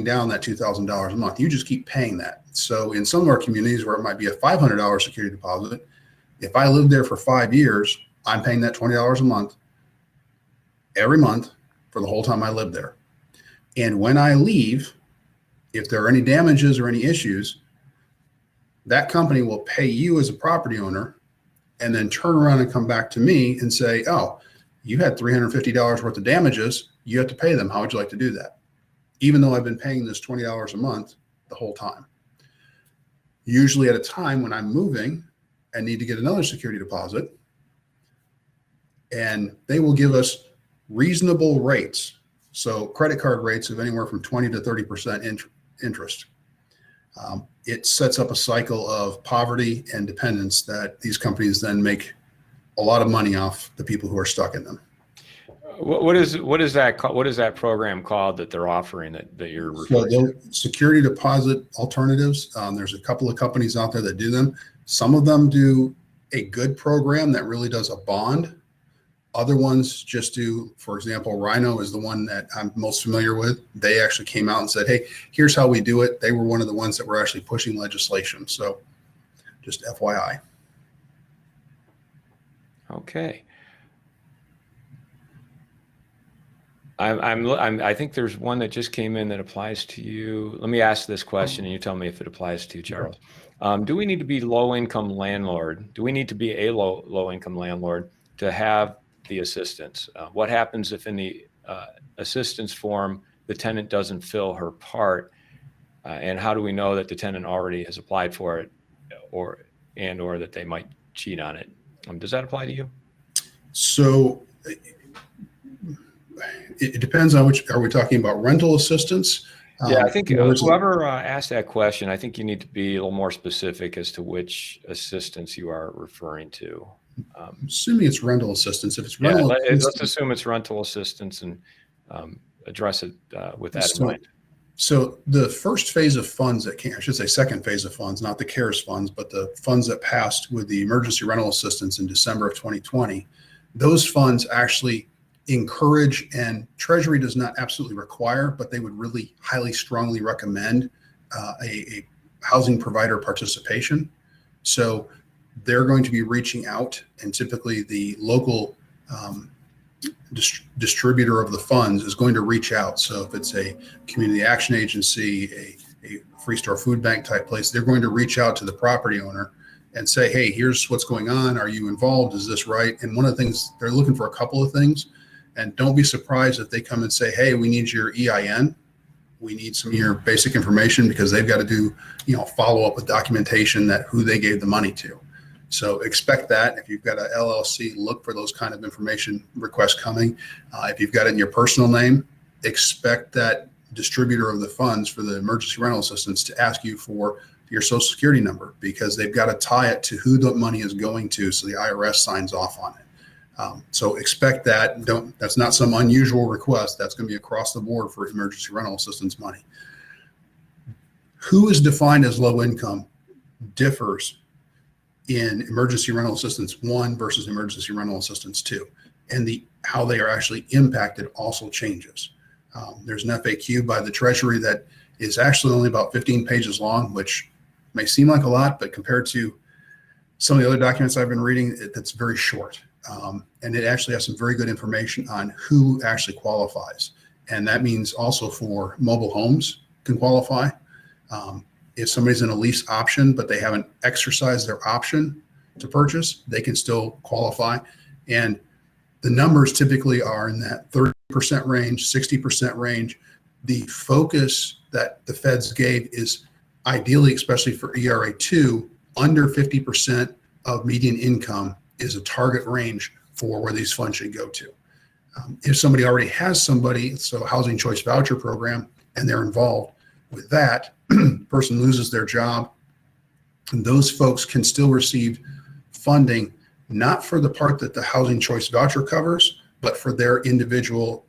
down that $2,000 a month. You just keep paying that. So in some of our communities where it might be a $500 security deposit, if I lived there for 5 years, I'm paying that $20 a month every month for the whole time I lived there. And when I leave, if there are any damages or any issues, that company will pay you as a property owner and then turn around and come back to me and say, oh, you had $350 worth of damages. You have to pay them. How would you like to do that? Even though I've been paying this $20 a month the whole time. Usually at a time when I'm moving and need to get another security deposit, and they will give us reasonable rates. So credit card rates of anywhere from 20 to 30% interest. It sets up a cycle of poverty and dependence that these companies then make a lot of money off the people who are stuck in them. What is that called? What is that program called that they're offering that you're referring to? Security deposit alternatives. There's a couple of companies out there that do them. Some of them do a good program that really does a bond. Other ones just do, for example, Rhino is the one that I'm most familiar with. They actually came out and said, hey, here's how we do it. They were one of the ones that were actually pushing legislation. So just FYI. Okay. I think there's one that just came in that applies to you. Let me ask this question and you tell me if it applies to you, Charles. Do we need to be low-income landlord? Do we need to be a low-income landlord to have the assistance? What happens if in the assistance form, the tenant doesn't fill her part? And how do we know that the tenant already has applied for it or that they might cheat on it? Does that apply to you? So it depends on which. Are we talking about rental assistance? Yeah, I think whoever asked that question, I think you need to be a little more specific as to which assistance you are referring to. Assuming it's rental assistance. If it's rental assistance, let's assume it's rental assistance and address it with that in mind. So the first phase of funds that came, I should say second phase of funds, not the CARES funds, but the funds that passed with the emergency rental assistance in December of 2020, those funds actually encourage, and Treasury does not absolutely require, but they would really highly strongly recommend a housing provider participation. So they're going to be reaching out, and typically the local distributor of the funds is going to reach out. So if it's a community action agency, a free store food bank type place, they're going to reach out to the property owner and say, hey, here's what's going on. Are you involved? Is this right? And one of the things, they're looking for a couple of things. And don't be surprised if they come and say, hey, we need your EIN. We need some of your basic information, because they've got to do, follow up with documentation that who they gave the money to. So expect that. If you've got an LLC, look for those kind of information requests coming. If you've got it in your personal name, expect that distributor of the funds for the emergency rental assistance to ask you for your social security number, because they've got to tie it to who the money is going to, so the IRS signs off on it. So expect that. That's not some unusual request. That's going to be across the board for emergency rental assistance money. Who is defined as low income differs in emergency rental assistance 1 versus emergency rental assistance 2, and how they are actually impacted also changes. There's an FAQ by the Treasury that is actually only about 15 pages long, which may seem like a lot, but compared to some of the other documents I've been reading, that's very short. And it actually has some very good information on who actually qualifies. And that means also for mobile homes can qualify. If somebody's in a lease option, but they haven't exercised their option to purchase, they can still qualify. And the numbers typically are in that 30% range, 60% range. The focus that the feds gave is ideally, especially for ERA2, under 50% of median income is a target range for where these funds should go to. If somebody already has somebody, so housing choice voucher program, and they're involved with that, person loses their job, and those folks can still receive funding, not for the part that the housing choice voucher covers, but for their individual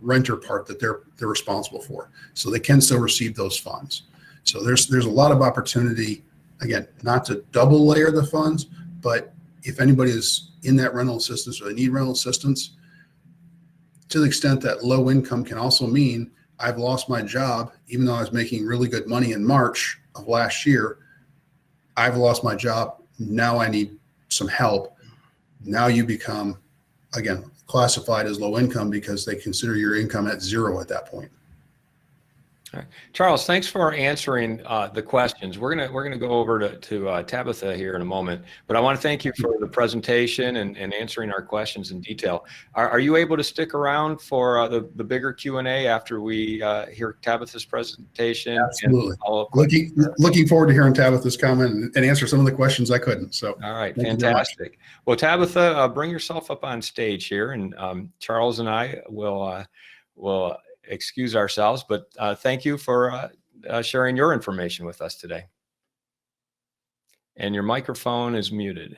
renter part that they're responsible for. So they can still receive those funds. So there's a lot of opportunity, again, not to double layer the funds, but if anybody is in that rental assistance or they need rental assistance, to the extent that low income can also mean I've lost my job, even though I was making really good money in March of last year, I've lost my job. Now I need some help. Now you become, again, classified as low income because they consider your income at zero at that point. All right. Charles, thanks for answering the questions. We're gonna go over to Tabitha here in a moment, but I want to thank you for the presentation and answering our questions in detail. Are you able to stick around for the bigger Q&A after we hear Tabitha's presentation? Absolutely. And looking forward to hearing Tabitha's comment and answer some of the questions I couldn't. So, all right, thank you very much. fantastic. Well, Tabitha, bring yourself up on stage here, and Charles and I will excuse ourselves, but thank you for sharing your information with us today. And your microphone is muted.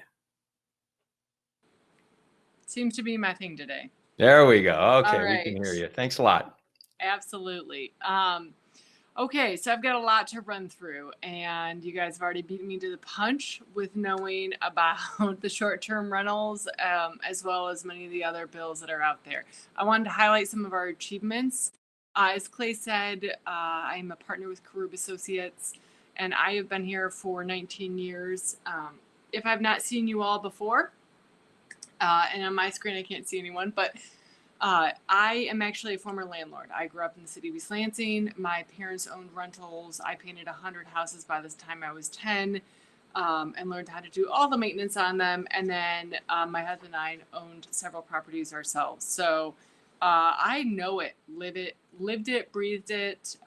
Seems to be my thing today. There we go. Okay, All we can right. hear you. Thanks a lot. Absolutely. Okay, so I've got a lot to run through, and you guys have already beaten me to the punch with knowing about the short-term rentals, as well as many of the other bills that are out there. I wanted to highlight some of our achievements. As Clay said, I am a partner with Karoub Associates, and I have been here for 19 years. If I've not seen you all before, and on my screen I can't see anyone, but I am actually a former landlord. I grew up in the city of East Lansing. My parents owned rentals. I painted 100 houses by the time I was 10, and learned how to do all the maintenance on them. And then my husband and I owned several properties ourselves. So I know it, lived it, breathed it.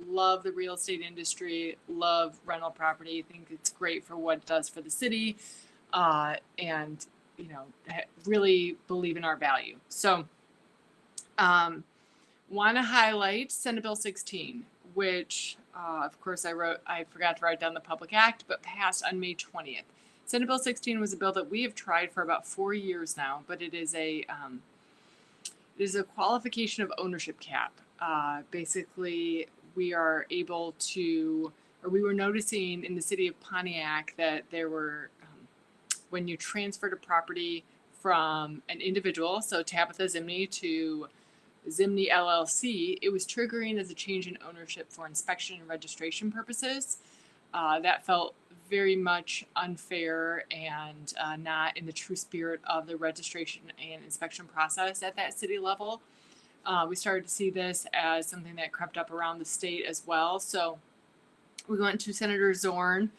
Love the real estate industry, love rental property. Think it's great for what it does for the city, and really believe in our value. So want to highlight Senate Bill 16, which of course I forgot to write down the public act, but passed on May 20th. Senate Bill 16 was a bill that we have tried for about 4 years now, but it is a qualification of ownership cap. Basically, we were noticing in the city of Pontiac that there were, when you transferred a property from an individual, so Tabitha Zimny, to Zimny LLC, it was triggering as a change in ownership for inspection and registration purposes. That felt very much unfair and not in the true spirit of the registration and inspection process at that city level. We started to see this as something that crept up around the state as well. So we went to Senator Zorn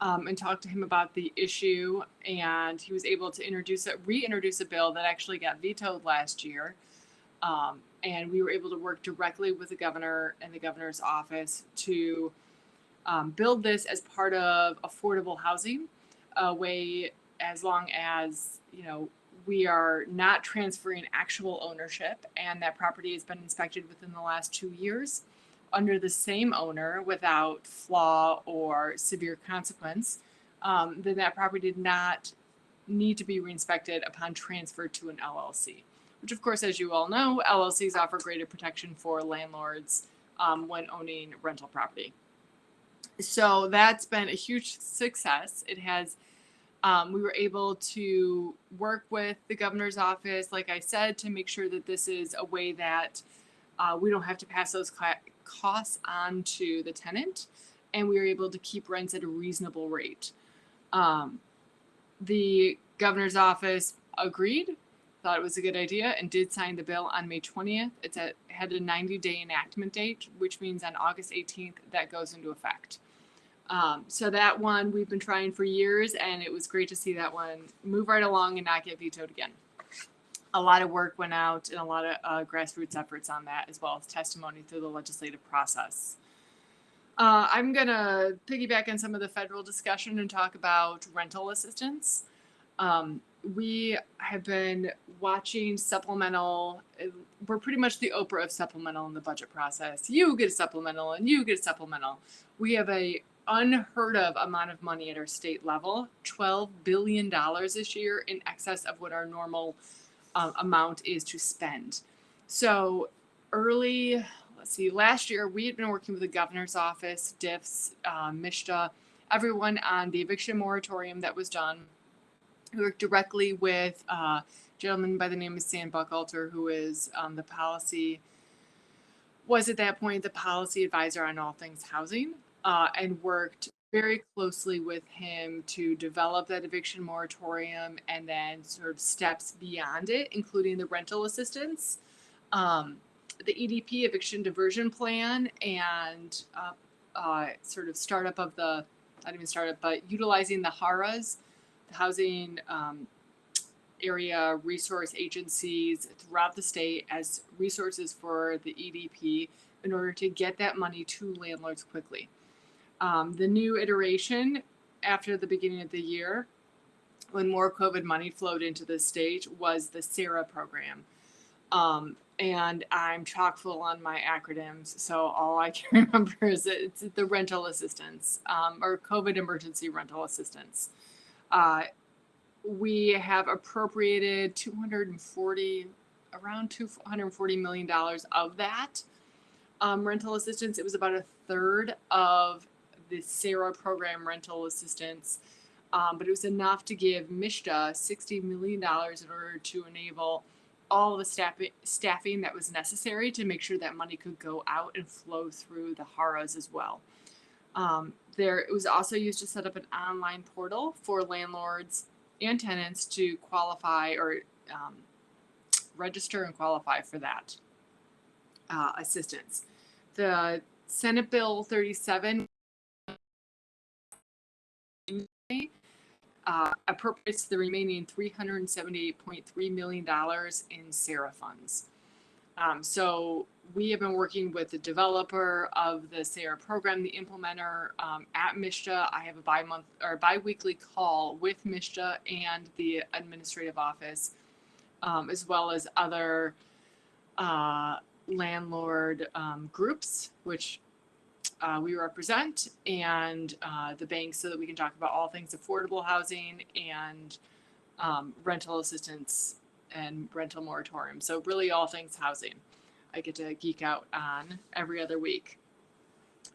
and talked to him about the issue, and he was able to reintroduce a bill that actually got vetoed last year. And we were able to work directly with the governor and the governor's office to build this as part of affordable housing, a way, as long as we are not transferring actual ownership and that property has been inspected within the last 2 years under the same owner without flaw or severe consequence, then that property did not need to be reinspected upon transfer to an LLC, which of course, as you all know, LLCs offer greater protection for landlords when owning rental property. So that's been a huge success. It has, we were able to work with the governor's office, like I said, to make sure that this is a way that we don't have to pass those costs on to the tenant, and we were able to keep rents at a reasonable rate. The governor's office agreed, thought it was a good idea, and did sign the bill on May 20th. Had a 90-day enactment date, which means on August 18th that goes into effect. So that one we've been trying for years, and it was great to see that one move right along and not get vetoed again. A lot of work went out and a lot of grassroots efforts on that, as well as testimony through the legislative process. I'm going to piggyback on some of the federal discussion and talk about rental assistance. We have been watching supplemental. We're pretty much the Oprah of supplemental in the budget process. You get a supplemental and you get a supplemental. We have a unheard of amount of money at our state level, $12 billion this year, in excess of what our normal amount is to spend. So last year we had been working with the governor's office, DIFS, MISHDA, everyone on the eviction moratorium that was done. We worked directly with a gentleman by the name of Sam Buchalter, who is at that point the policy advisor on all things housing, and worked very closely with him to develop that eviction moratorium and then sort of steps beyond it, including the rental assistance. the EDP eviction diversion plan and sort of startup of the, not even startup, but utilizing the HARAs, the housing area resource agencies throughout the state as resources for the EDP in order to get that money to landlords quickly. The new iteration after the beginning of the year, when more COVID money flowed into the state, was the SARA program. And I'm chock full on my acronyms, so all I can remember is it's the rental assistance, or COVID emergency rental assistance. We have appropriated around $240 million of that rental assistance. It was about a third of the SARA program rental assistance, but it was enough to give MSHDA $60 million in order to enable all the staffing that was necessary to make sure that money could go out and flow through the HARAs as well. It was also used to set up an online portal for landlords and tenants to qualify or register and qualify for that assistance. The Senate Bill 37 appropriates the remaining $378.3 million in SARA funds. So we have been working with the developer of the SARA program, the implementer at MSHDA. I have a bi-weekly call with MSHDA and the administrative office, as well as other landlord groups, which we represent, and the banks, so that we can talk about all things affordable housing and rental assistance and rental moratorium. So really all things housing I get to geek out on every other week.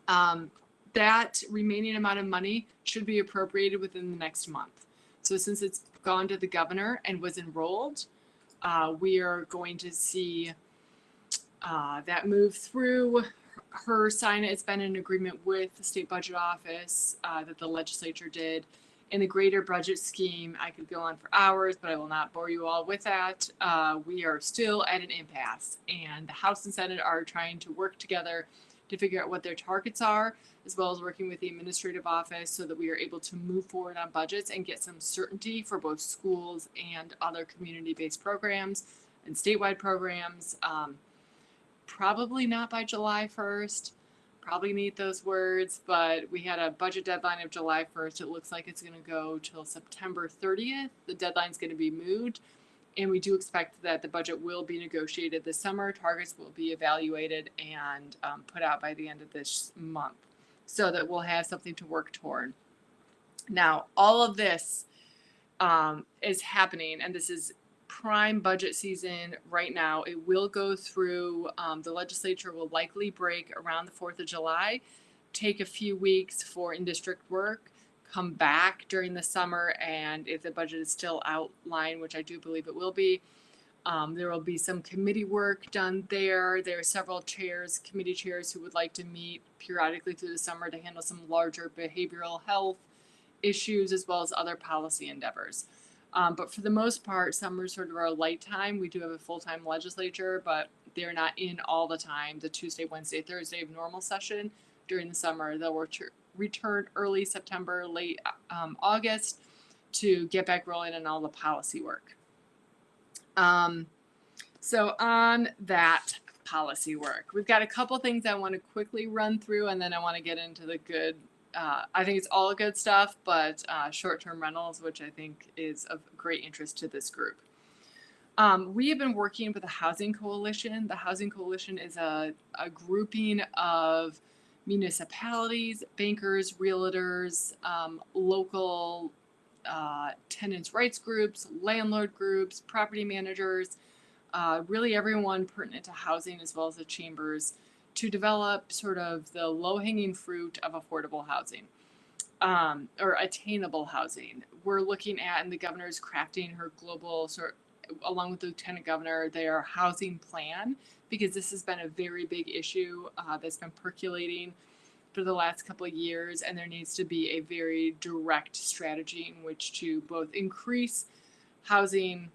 That remaining amount of money should be appropriated within the next month. So since it's gone to the governor and was enrolled, we are going to see that move through. Her sign it. It's been an agreement with the state budget office that the legislature did. In the greater budget scheme, I could go on for hours, but I will not bore you all with that. We are still at an impasse, and the House and Senate are trying to work together to figure out what their targets are, as well as working with the administrative office so that we are able to move forward on budgets and get some certainty for both schools and other community-based programs and statewide programs. Probably not by July 1st. Probably need those words, but we had a budget deadline of July 1st. It looks like it's going to go till September 30th. The deadline's going to be moved, and we do expect that the budget will be negotiated this summer. Targets will be evaluated and put out by the end of this month, so that we'll have something to work toward. Now, all of this is happening, and this is prime budget season right now. It will go through, the legislature will likely break around the 4th of July, take a few weeks for in-district work, come back during the summer, and if the budget is still outlined, which I do believe it will be, there will be some committee work done there. There are several committee chairs who would like to meet periodically through the summer to handle some larger behavioral health issues, as well as other policy endeavors. But for the most part, summer is sort of our light time. We do have a full-time legislature, but they're not in all the time. The Tuesday, Wednesday, Thursday of normal session during the summer. They'll return early September, late August to get back rolling on all the policy work. So on that policy work, we've got a couple things I want to quickly run through, and then I want to get into the good. I think it's all good stuff, but short-term rentals, which I think is of great interest to this group. We have been working with the Housing Coalition. The Housing Coalition is a grouping of municipalities, bankers, realtors, local tenants' rights groups, landlord groups, property managers, really everyone pertinent to housing, as well as the chambers, to develop sort of the low-hanging fruit of affordable housing, or attainable housing. We're looking at, and the governor is crafting her global, along with the lieutenant governor, their housing plan, because this has been a very big issue that's been percolating for the last couple of years, and there needs to be a very direct strategy in which to both increase housing,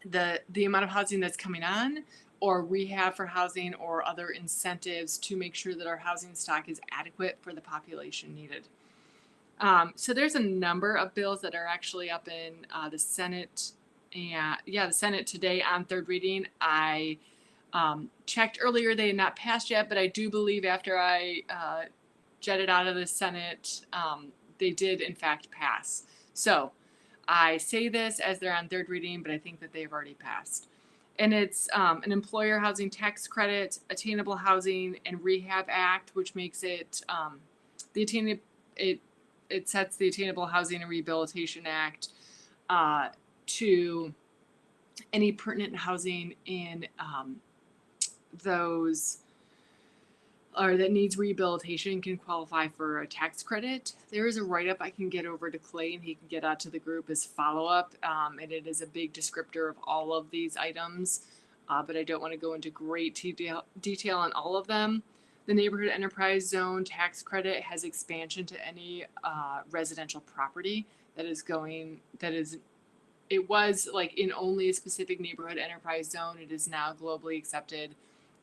the amount of housing that's coming on, or rehab for housing or other incentives to make sure that our housing stock is adequate for the population needed. So there's a number of bills that are actually up in the Senate, and the Senate today on third reading. I checked earlier; they had not passed yet, but I do believe after I jetted out of the Senate, they did in fact pass. So I say this as they're on third reading, but I think that they've already passed. And it's an employer housing tax credit, Attainable Housing and Rehab Act, which makes it it sets the Attainable Housing and Rehabilitation Act to any pertinent housing in those or that needs rehabilitation can qualify for a tax credit. There is a write-up I can get over to Clay and he can get out to the group as follow-up. And it is a big descriptor of all of these items, but I don't want to go into great detail on all of them. The Neighborhood Enterprise Zone tax credit has expansion to any residential property it was like in only a specific neighborhood enterprise zone. It is now globally accepted,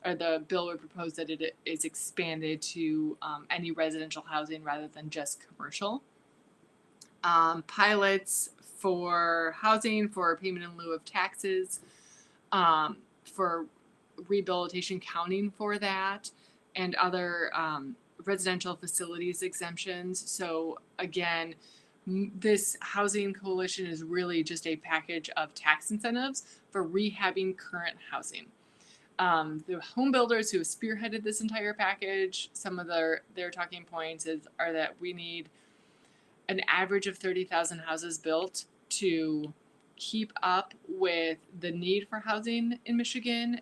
or the bill would propose that it is expanded to any residential housing rather than just commercial. Pilots for housing for payment in lieu of taxes, for rehabilitation counting for that, and other residential facilities exemptions. So again, this housing coalition is really just a package of tax incentives for rehabbing current housing. The home builders who have spearheaded this entire package, some of their talking points are that we need an average of 30,000 houses built to keep up with the need for housing in Michigan,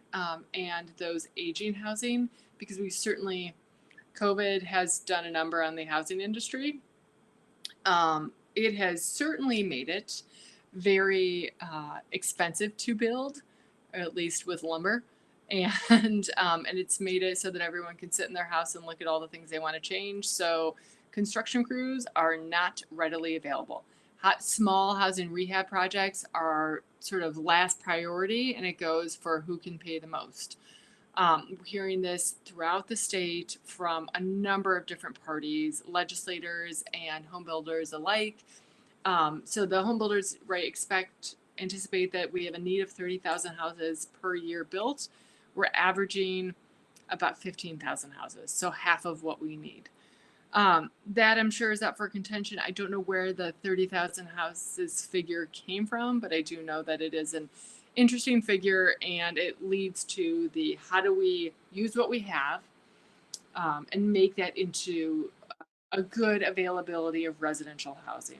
and those aging housing, because COVID has done a number on the housing industry. It has certainly made it very expensive to build, or at least with lumber. And it's made it so that everyone can sit in their house and look at all the things they want to change. So construction crews are not readily available. Small housing rehab projects are sort of last priority, and it goes for who can pay the most. We're hearing this throughout the state from a number of different parties, legislators and home builders alike. So the home builders, anticipate that we have a need of 30,000 houses per year built. We're averaging about 15,000 houses, so half of what we need. That I'm sure is up for contention. I don't know where the 30,000 houses figure came from, but I do know that it is an interesting figure, and it leads to how do we use what we have and make that into a good availability of residential housing.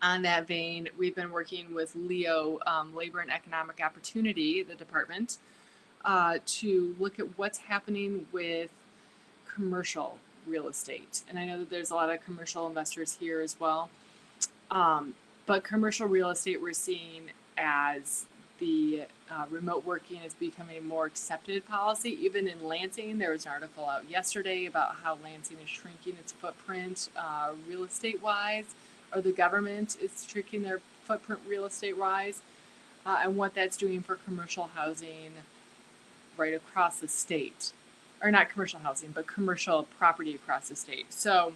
On that vein, we've been working with LEO, Labor and Economic Opportunity, the department, to look at what's happening with commercial real estate. And I know that there's a lot of commercial investors here as well. But commercial real estate, we're seeing as the remote working is becoming a more accepted policy. Even in Lansing, there was an article out yesterday about how Lansing is shrinking its footprint real estate wise, or the government is shrinking their footprint real estate wise, and what that's doing for commercial housing right across the state. Or not commercial housing, but commercial property across the state. So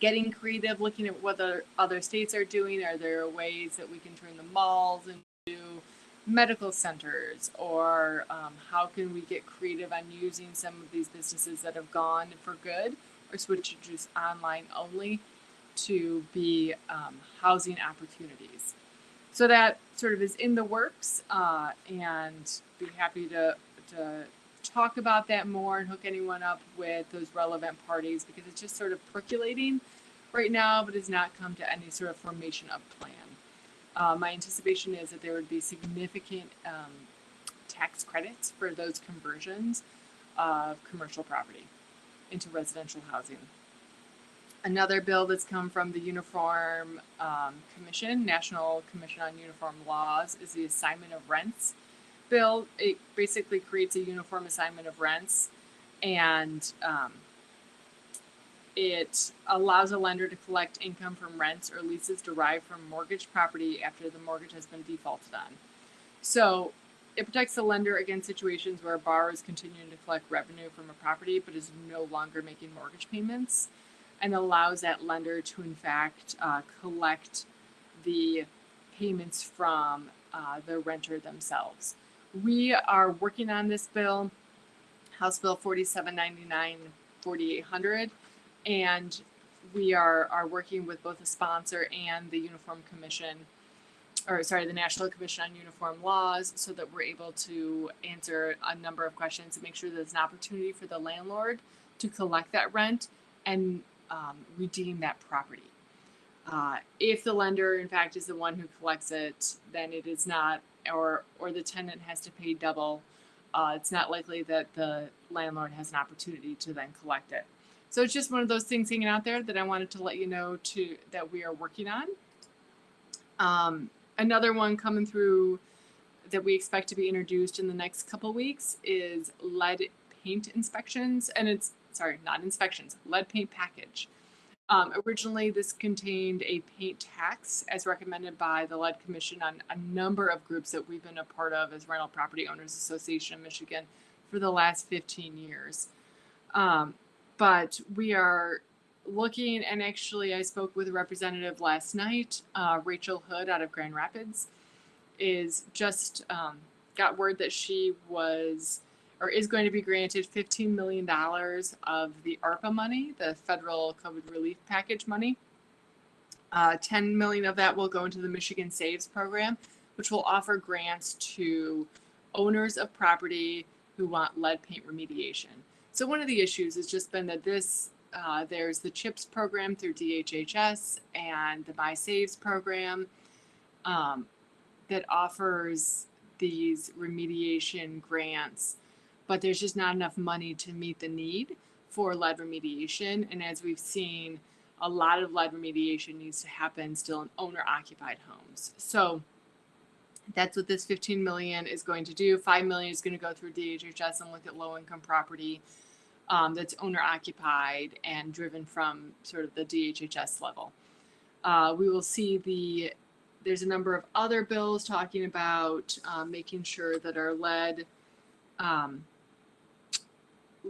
getting creative, looking at what other states are doing. Are there ways that we can turn the malls into medical centers, or how can we get creative on using some of these businesses that have gone for good or switch to just online only to be housing opportunities? So that sort of is in the works, and be happy to talk about that more and hook anyone up with those relevant parties, because it's just sort of percolating right now, but has not come to any sort of formation of plan. My anticipation is that there would be significant tax credits for those conversions of commercial property into residential housing. Another bill that's come from the Uniform Commission, National Commission on Uniform Laws, is the Assignment of Rents bill. It basically creates a uniform assignment of rents, and it allows a lender to collect income from rents or leases derived from mortgage property after the mortgage has been defaulted on. So It protects the lender against situations where a borrower is continuing to collect revenue from a property but is no longer making mortgage payments, and allows that lender to, in fact, collect the payments from the renter themselves. We are working on this bill, House Bill 4799, 4800, and we are working with both the sponsor and the the National Commission on Uniform Laws, so that we're able to answer a number of questions and make sure there's an opportunity for the landlord to collect that rent and redeem that property. If the lender, in fact, is the one who collects it, then it is not, or the tenant has to pay double. It's not likely that the landlord has an opportunity to then collect it. So it's just one of those things hanging out there that I wanted to let you know that we are working on. Another one coming through that we expect to be introduced in the next couple weeks is lead paint inspections, and it's, sorry, not inspections, lead paint package. Originally, this contained a paint tax as recommended by the Lead Commission on a number of groups that we've been a part of as Rental Property Owners Association of Michigan for the last 15 years. But we are looking, and actually I spoke with a representative last night, Rachel Hood out of Grand Rapids, is just got word that she was or is going to be granted $15 million of the ARPA money, the federal COVID relief package money. 10 million of that will go into the Michigan Saves program, which will offer grants to owners of property who want lead paint remediation. So one of the issues has just been that there's the CHIPS program through DHHS and the My Saves program that offers these remediation grants, but there's just not enough money to meet the need for lead remediation. And as we've seen, a lot of lead remediation needs to happen still in owner-occupied homes. So that's what this 15 million is going to do. 5 million is going to go through DHHS and look at low-income property that's owner-occupied and driven from sort of the DHHS level. We will see there's a number of other bills talking about making sure that our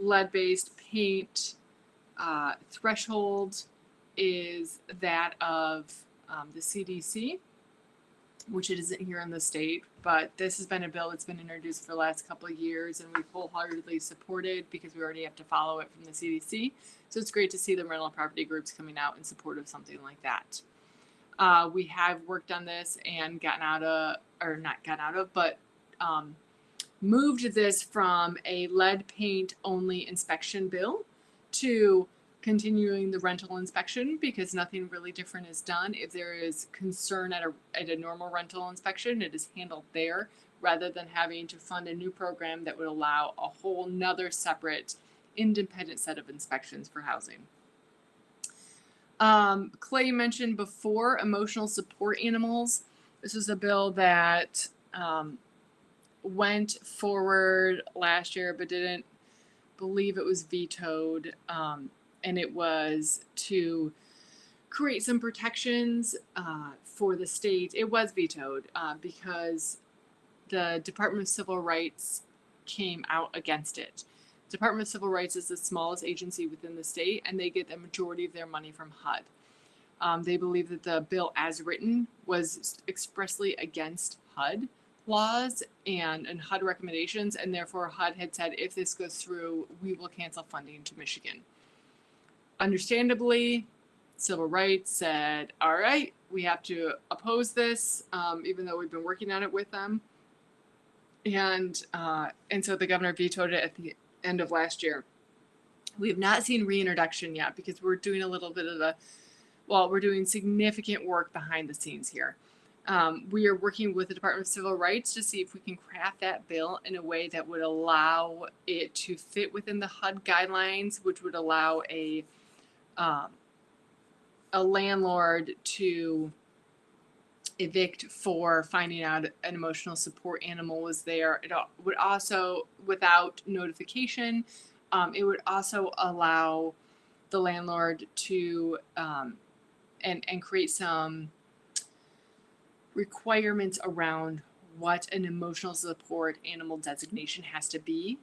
lead-based paint threshold is that of the CDC, which it isn't here in the state, but this has been a bill that's been introduced for the last couple of years, and we've wholeheartedly supported because we already have to follow it from the CDC. So it's great to see the rental property groups coming out in support of something like that. We have worked on this and moved this from a lead paint only inspection bill to continuing the rental inspection, because nothing really different is done. If there is concern at a normal rental inspection, it is handled there rather than having to fund a new program that would allow a whole nother separate independent set of inspections for housing. Clay mentioned before emotional support animals. This was a bill that went forward last year, but didn't believe it was vetoed. And it was to create some protections for the state. It was vetoed because the Department of Civil Rights came out against it. Department of Civil Rights is the smallest agency within the state, and they get the majority of their money from HUD. They believe that the bill as written was expressly against HUD laws and HUD recommendations, and therefore HUD had said, if this goes through, we will cancel funding to Michigan. Understandably, Civil Rights said, all right, we have to oppose this, even though we've been working on it with them. And so the governor vetoed it at the end of last year. We have not seen reintroduction yet because we're doing a little bit of we're doing significant work behind the scenes here. We are working with the Department of Civil Rights to see if we can craft that bill in a way that would allow it to fit within the HUD guidelines, which would allow a landlord to evict for finding out an emotional support animal was there. It would also, without notification, it would also allow the landlord to and create some requirements around what an emotional support animal designation has to be,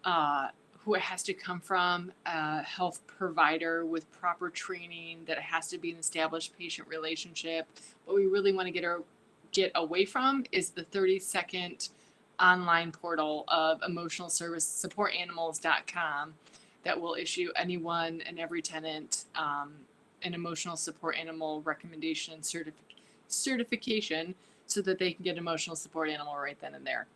who it has to come from, a health provider with proper training, that it has to be an established patient relationship. What we really want to get away from is the 30-second online portal of emotional service supportanimals.com that will issue anyone and every tenant an emotional support animal recommendation and certification so that they can get emotional support animal right then and there.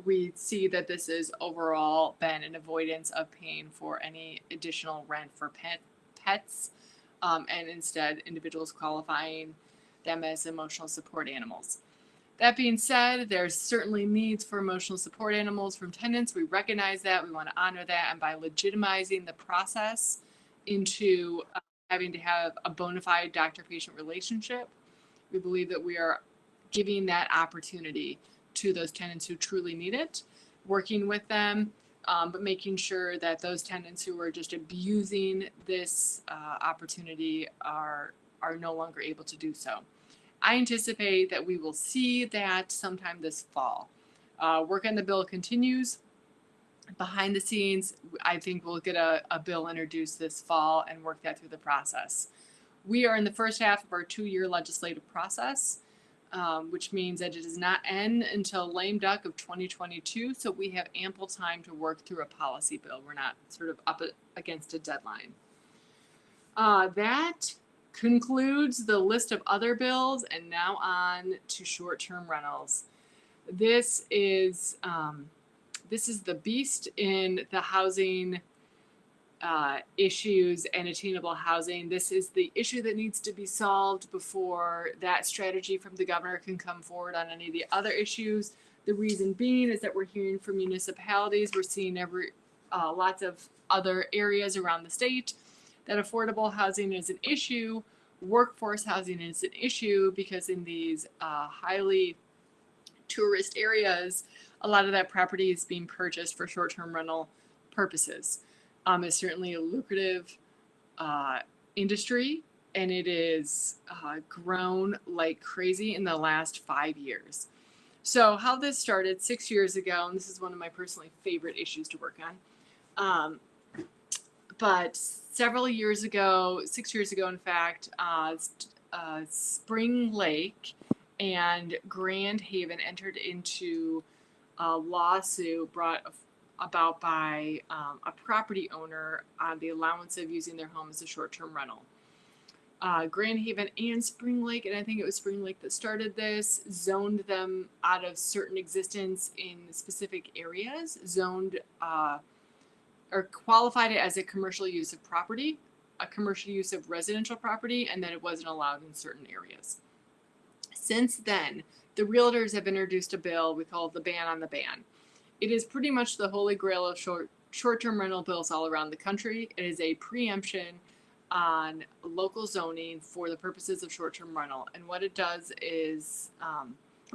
We see that this has overall been an avoidance of paying for any additional rent for pets, and instead individuals qualifying them as emotional support animals. That being said, there's certainly needs for emotional support animals from tenants. We recognize that. We want to honor that. And by legitimizing the process into having to have a bona fide doctor-patient relationship, we believe that we are giving that opportunity to those tenants who truly need it, working with them, but making sure that those tenants who are just abusing this opportunity are no longer able to do so. I anticipate that we will see that sometime this fall. Work on the bill continues. Behind the scenes, I think we'll get a bill introduced this fall and work that through the process. We are in the first half of our 2-year legislative process, which means that it does not end until lame duck of 2022. So we have ample time to work through a policy bill. We're not sort of up against a deadline. That concludes the list of other bills, and now on to short-term rentals. This is the beast in the housing issues and attainable housing. This is the issue that needs to be solved before that strategy from the governor can come forward on any of the other issues. The reason being is that we're hearing from municipalities, we're seeing lots of other areas around the state that affordable housing is an issue, workforce housing is an issue, because in these highly tourist areas, a lot of that property is being purchased for short-term rental purposes. It's certainly a lucrative industry, and it is grown like crazy in the last 5 years. So how this started 6 years ago, and this is one of my personally favorite issues to work on. But several years ago, 6 years ago, in fact, Spring Lake and Grand Haven entered into a lawsuit brought about by a property owner on the allowance of using their home as a short-term rental. Grand Haven and Spring Lake, and I think it was Spring Lake that started this, zoned them out of certain existence in specific areas, zoned or qualified it as a commercial use of property, a commercial use of residential property, and that it wasn't allowed in certain areas. Since then, the realtors have introduced a bill we call the ban on the ban. It is pretty much the holy grail of short-term rental bills all around the country. It is a preemption on local zoning for the purposes of short-term rental. And what it does is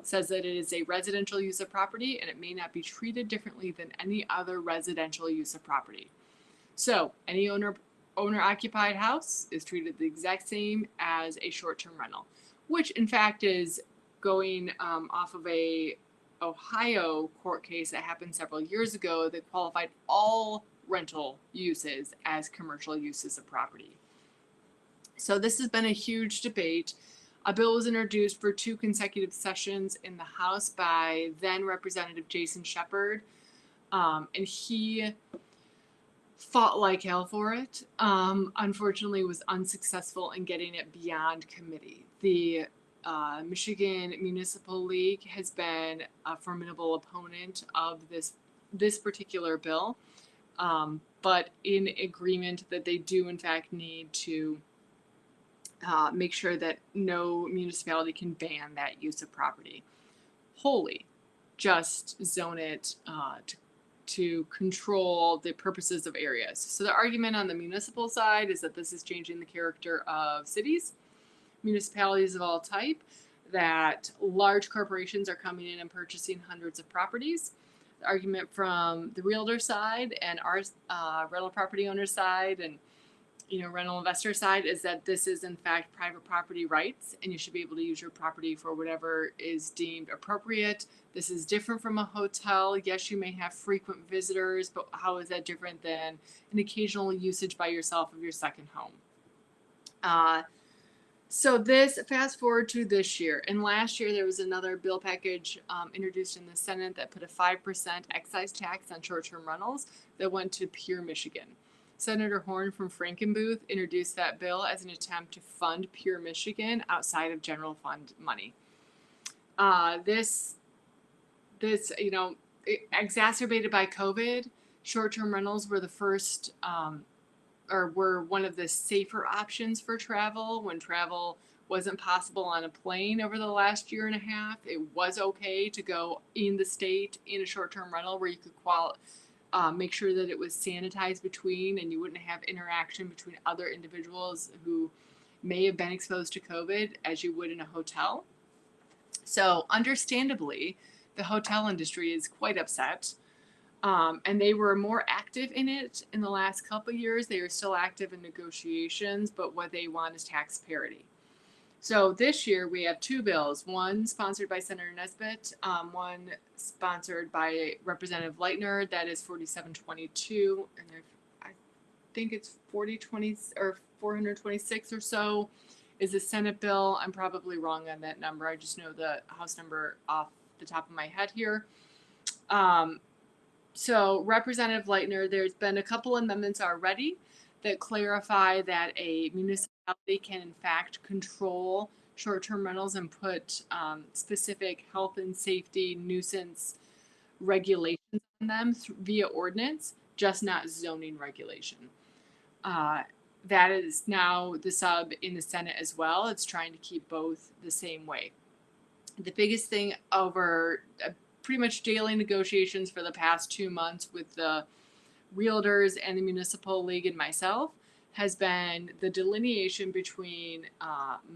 says that it is a residential use of property and it may not be treated differently than any other residential use of property. So any owner-occupied house is treated the exact same as a short-term rental, which in fact is going off of a Ohio court case that happened several years ago that qualified all rental uses as commercial uses of property. So this has been a huge debate. A bill was introduced for 2 consecutive sessions in the House by then Representative Jason Shepard, and he fought like hell for it. Unfortunately, was unsuccessful in getting it beyond committee. The Michigan Municipal League has been a formidable opponent of this particular bill, but in agreement that they do in fact need to make sure that no municipality can ban that use of property wholly, just zone it to control the purposes of areas. So the argument on the municipal side is that this is changing the character of cities, municipalities of all type, that large corporations are coming in and purchasing hundreds of properties. The argument from the realtor side and our rental property owner side and rental investor side is that this is in fact private property rights, and you should be able to use your property for whatever is deemed appropriate. This is different from a hotel. Yes, you may have frequent visitors, but how is that different than an occasional usage by yourself of your second home? So this, fast forward to this year, and last year there was another bill package introduced in the Senate that put a 5% excise tax on short-term rentals that went to Pure, Michigan. Senator Horn from Frankenbooth introduced that bill as an attempt to fund Pure, Michigan outside of general fund money. This exacerbated by COVID, short-term rentals were the first or were one of the safer options for travel when travel wasn't possible on a plane over the last year and a half. It was okay to go in the state in a short-term rental where you could make sure that it was sanitized between, and you wouldn't have interaction between other individuals who may have been exposed to COVID as you would in a hotel. So understandably, the hotel industry is quite upset. And they were more active in it in the last couple of years. They are still active in negotiations, but what they want is tax parity. So this year we have two bills, one sponsored by Senator Nesbitt, one sponsored by Representative Leitner, that is 4722, and I think it's 4020 or 426 or so is the Senate bill. I'm probably wrong on that number. I just know the House number off the top of my head here. So Representative Leitner, there's been a couple amendments already that clarify that a municipality can in fact control short-term rentals and put specific health and safety nuisance regulations on them via ordinance, just not zoning regulation. That is now the sub in the Senate as well. It's trying to keep both the same way. The biggest thing over pretty much daily negotiations for the past 2 months with the realtors and the municipal league and myself has been the delineation between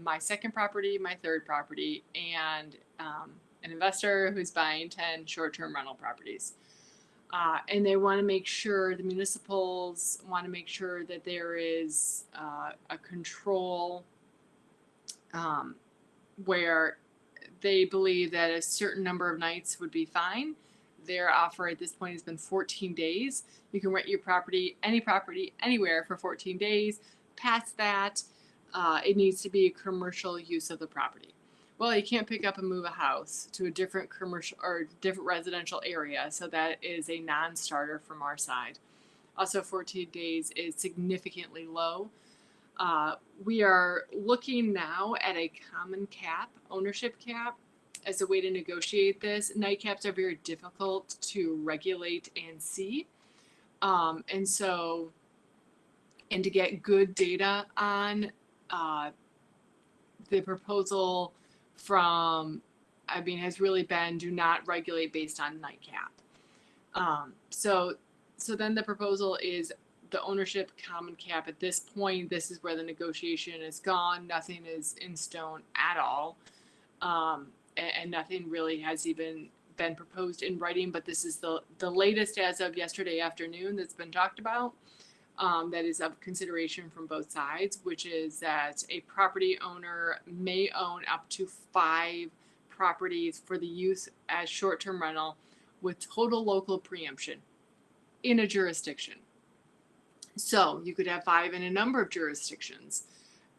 my second property, my third property, and an investor who's buying 10 short-term rental properties. And they want to make sure, the municipals want to make sure that there is a control where they believe that a certain number of nights would be fine. Their offer at this point has been 14 days. You can rent your property, anywhere for 14 days. Past that, it needs to be a commercial use of the property. Well, you can't pick up and move a house to a different commercial or different residential area, so that is a non-starter from our side. Also, 14 days is significantly low. We are looking now at a common cap, ownership cap, as a way to negotiate this. Night caps are very difficult to regulate and see. And to get good data on the proposal has really been do not regulate based on night cap. So then the proposal is the ownership common cap. At this point, this is where the negotiation is gone. Nothing is in stone at all. And nothing really has even been proposed in writing, but this is the latest as of yesterday afternoon that's been talked about. That is of consideration from both sides, which is that a property owner may own up to 5 properties for the use as short-term rental with total local preemption in a jurisdiction. So you could have 5 in a number of jurisdictions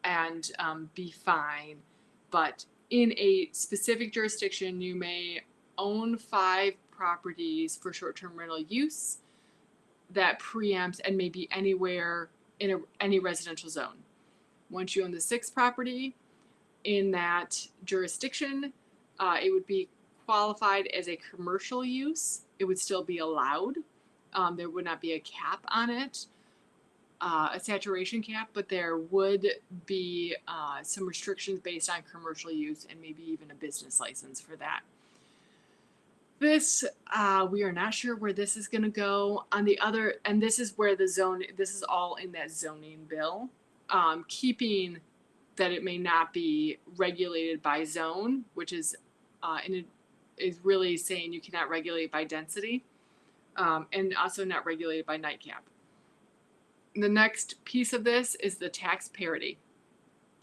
and be fine, but in a specific jurisdiction, you may own 5 properties for short-term rental use that preempts and may be anywhere in any residential zone. Once you own the 6th property in that jurisdiction, it would be qualified as a commercial use. It would still be allowed. There would not be a cap on it, a saturation cap, but there would be some restrictions based on commercial use and maybe even a business license for that. This, we are not sure where this is going to go. On the other, and this is where this is all in that zoning bill, keeping that it may not be regulated by zone, which is is really saying you cannot regulate by density, and also not regulated by night cap. The next piece of this is the tax parity.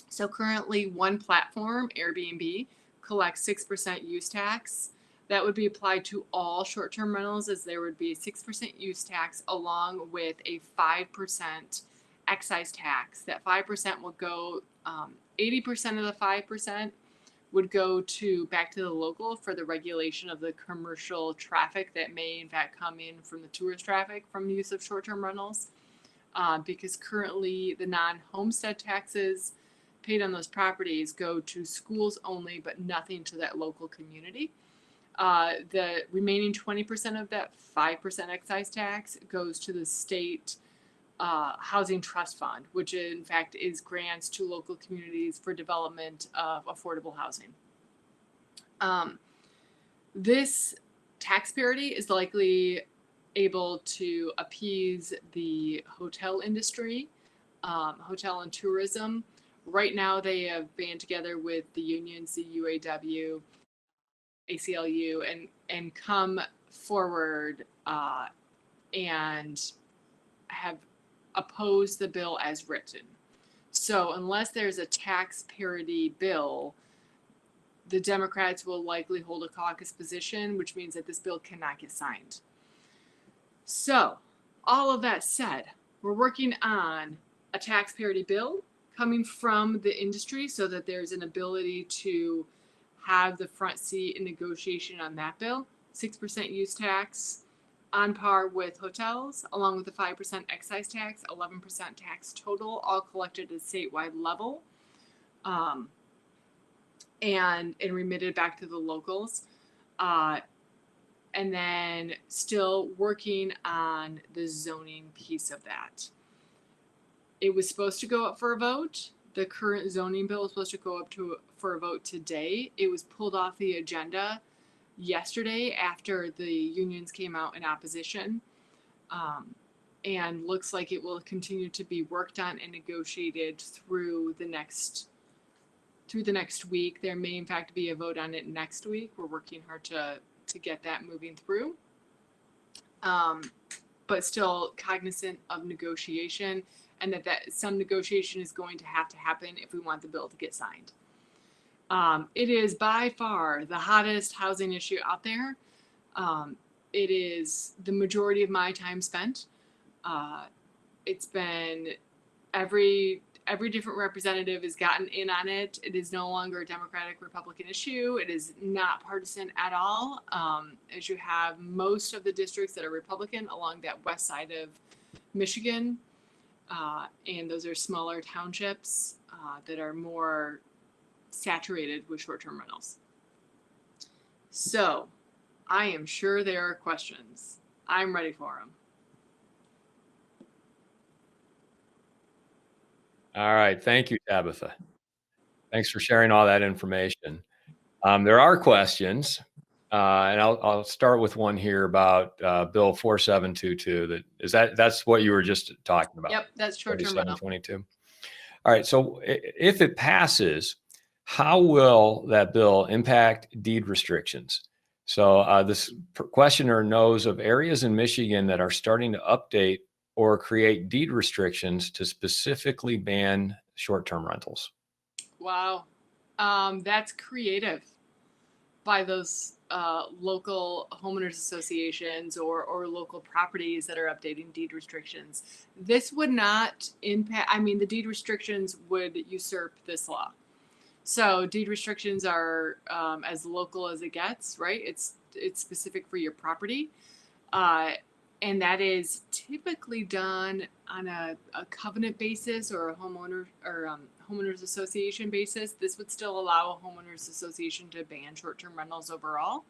So currently one platform, Airbnb, collects 6% use tax. That would be applied to all short-term rentals, as there would be a 6% use tax along with a 5% excise tax. That 5% will go, 80% of the 5% would go back to the local for the regulation of the commercial traffic that may in fact come in from the tourist traffic from the use of short-term rentals. Because currently the non-homestead taxes paid on those properties go to schools only, but nothing to that local community. The remaining 20% of that 5% excise tax goes to the state housing trust fund, which in fact is grants to local communities for development of affordable housing. This tax parity is likely able to appease the hotel industry, hotel and tourism. Right now, they have band together with the unions, the UAW, ACLU, and come forward and have opposed the bill as written. So unless there's a tax parity bill, the Democrats will likely hold a caucus position, which means that this bill cannot get signed. So all of that said, we're working on a tax parity bill coming from the industry so that there's an ability to have the front seat in negotiation on that bill. 6% use tax on par with hotels, along with the 5% excise tax, 11% tax total, all collected at a statewide level, and remitted back to the locals. And then still working on the zoning piece of that. It was supposed to go up for a vote. The current zoning bill is supposed to go up for a vote today. It was pulled off the agenda yesterday after the unions came out in opposition, and looks like it will continue to be worked on and negotiated through the next week. There may in fact be a vote on it next week. We're working hard to get that moving through, but still cognizant of negotiation, and that some negotiation is going to happen if we want the bill to get signed. It is by far the hottest housing issue out there. It is the majority of my time spent. It's been every different representative has gotten in on it. It is no longer a Democratic Republican issue. It is not partisan at all. As you have most of the districts that are Republican along that west side of Michigan, and those are smaller townships that are more saturated with short-term rentals. So I am sure there are questions. I'm ready for them. All right. Thank you, Tabitha. Thanks for sharing all that information. There are questions, and I'll start with one here about Bill 4722. That's what you were just talking about. Yep, that's short-term rental. 4722. All right. So if it passes, how will that bill impact deed restrictions? So this questioner knows of areas in Michigan that are starting to update or create deed restrictions to specifically ban short-term rentals. Wow. That's creative by those local homeowners associations or local properties that are updating deed restrictions. This would not impact, the deed restrictions would usurp this law. So deed restrictions are as local as it gets, right? It's specific for your property. And that is typically done on a covenant basis or a homeowner or homeowners association basis. This would still allow a homeowners association to ban short-term rentals overall.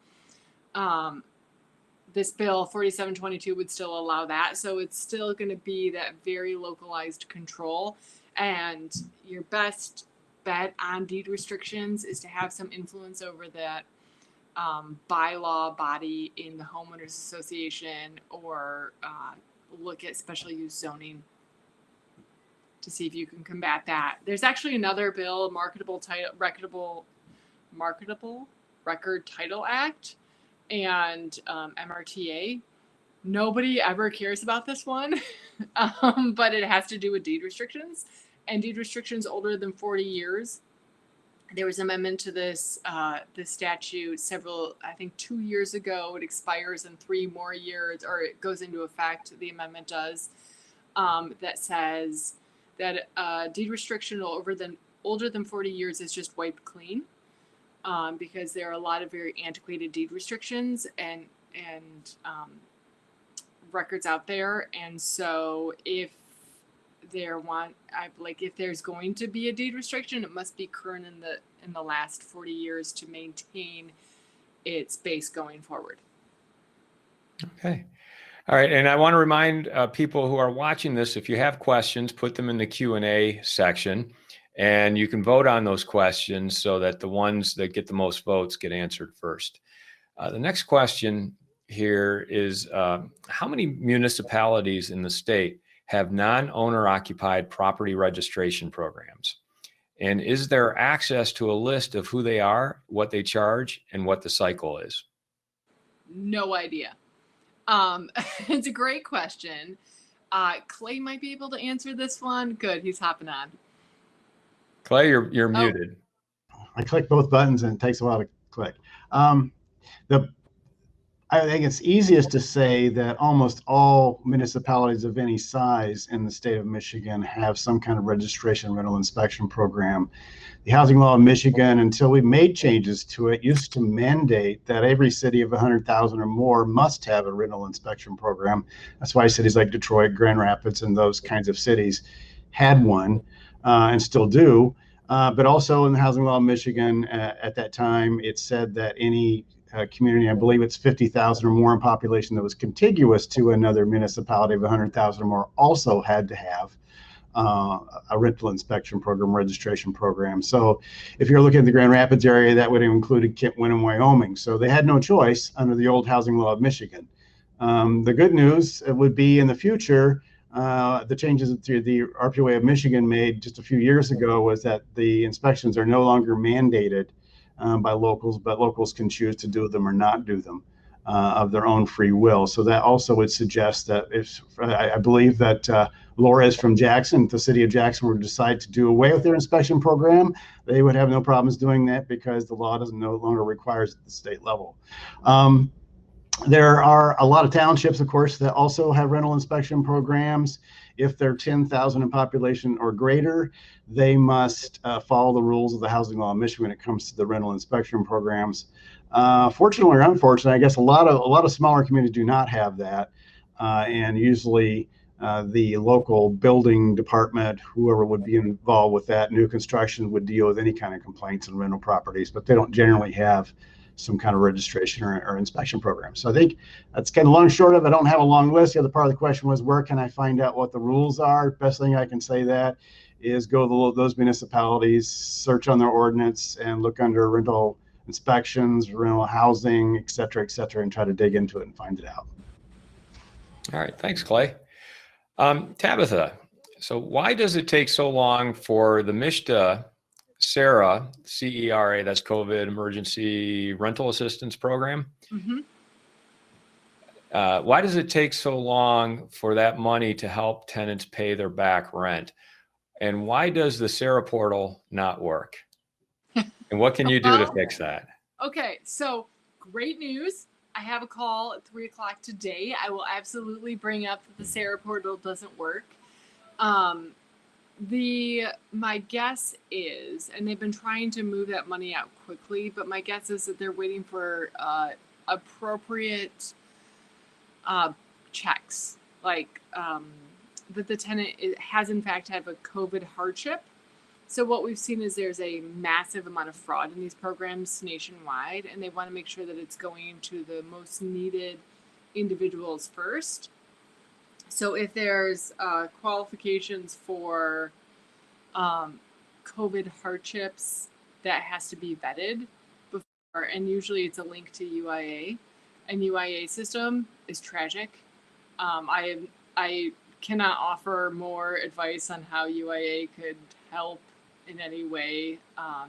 This bill 4722 would still allow that. So it's still going to be that very localized control. And your best bet on deed restrictions is to have some influence over that bylaw body in the homeowners association, or look at special use zoning to see if you can combat that. There's actually another bill, Marketable Record Title Act, and MRTA Nobody ever cares about this one, but it has to do with deed restrictions, and deed restrictions older than 40 years. There was an amendment to this statute I think 2 years ago. It expires in 3 more years, or it goes into effect. The amendment does, that says that deed restriction older than 40 years is just wiped clean, because there are a lot of very antiquated deed restrictions and records out there. And so if if there's going to be a deed restriction, it must be current in the last 40 years to maintain its base going forward. Okay. All right. And I want to remind people who are watching this, if you have questions, put them in the Q&A section, and you can vote on those questions so that the ones that get the most votes get answered first. The next question here is, how many municipalities in the state have non-owner occupied property registration programs? And is there access to a list of who they are, what they charge, and what the cycle is? No idea. It's a great question. Clay might be able to answer this one. Good, he's hopping on. Clay, you're muted. I click both buttons and it takes a while to click. I think it's easiest to say that almost all municipalities of any size in the state of Michigan have some kind of registration rental inspection program. The housing law of Michigan, until we made changes to it, used to mandate that every city of 100,000 or more must have a rental inspection program. That's why cities like Detroit, Grand Rapids, and those kinds of cities had one and still do. But also in the housing law of Michigan at that time, it said that any community, I believe it's 50,000 or more in population, that was contiguous to another municipality of 100,000 or more, also had to have a rental inspection program, registration program. So if you're looking at the Grand Rapids area, that would have included Kentwood and Wyoming. So they had no choice under the old housing law of Michigan. The good news would be in the future, the changes that the Rpoa of Michigan made just a few years ago was that the inspections are no longer mandated by locals, but locals can choose to do them or not do them of their own free will. So that also would suggest that if I believe that Laura is from Jackson, if the city of Jackson were to decide to do away with their inspection program, they would have no problems doing that because the law no longer requires it at the state level. There are a lot of townships, of course, that also have rental inspection programs. If they're 10,000 in population or greater, they must follow the rules of the housing law of Michigan when it comes to the rental inspection programs. Fortunately or unfortunately, I guess a lot of smaller communities do not have that, and usually the local building department, whoever would be involved with that, new construction, would deal with any kind of complaints on rental properties, but they don't generally have some kind of registration or inspection program. So I think that's kind of long and short of it. I don't have a long list. The other part of the question was, where can I find out what the rules are? Best thing I can say that is go to those municipalities, search on their ordinance, and look under rental inspections, rental housing, et cetera, and try to dig into it and find it out. All right. Thanks, Clay. Tabitha, so why does it take so long for the MSHDA CERA, CERA, that's COVID Emergency Rental Assistance Program? Mm-hmm. Why does it take so long for that money to help tenants pay their back rent? And why does the CERA portal not work? And what can you do to fix that? Okay, so great news. I have a call at 3 o'clock today. I will absolutely bring up that the CERA portal doesn't work. My guess is, and they've been trying to move that money out quickly, but my guess is that they're waiting for appropriate checks, like that the tenant has in fact had a COVID hardship. So what we've seen is there's a massive amount of fraud in these programs nationwide, and they want to make sure that it's going to the most needed individuals first. So if there's qualifications for COVID hardships, that has to be vetted before, and usually it's a link to UIA. And UIA system is tragic. I cannot offer more advice on how UIA could help in any way,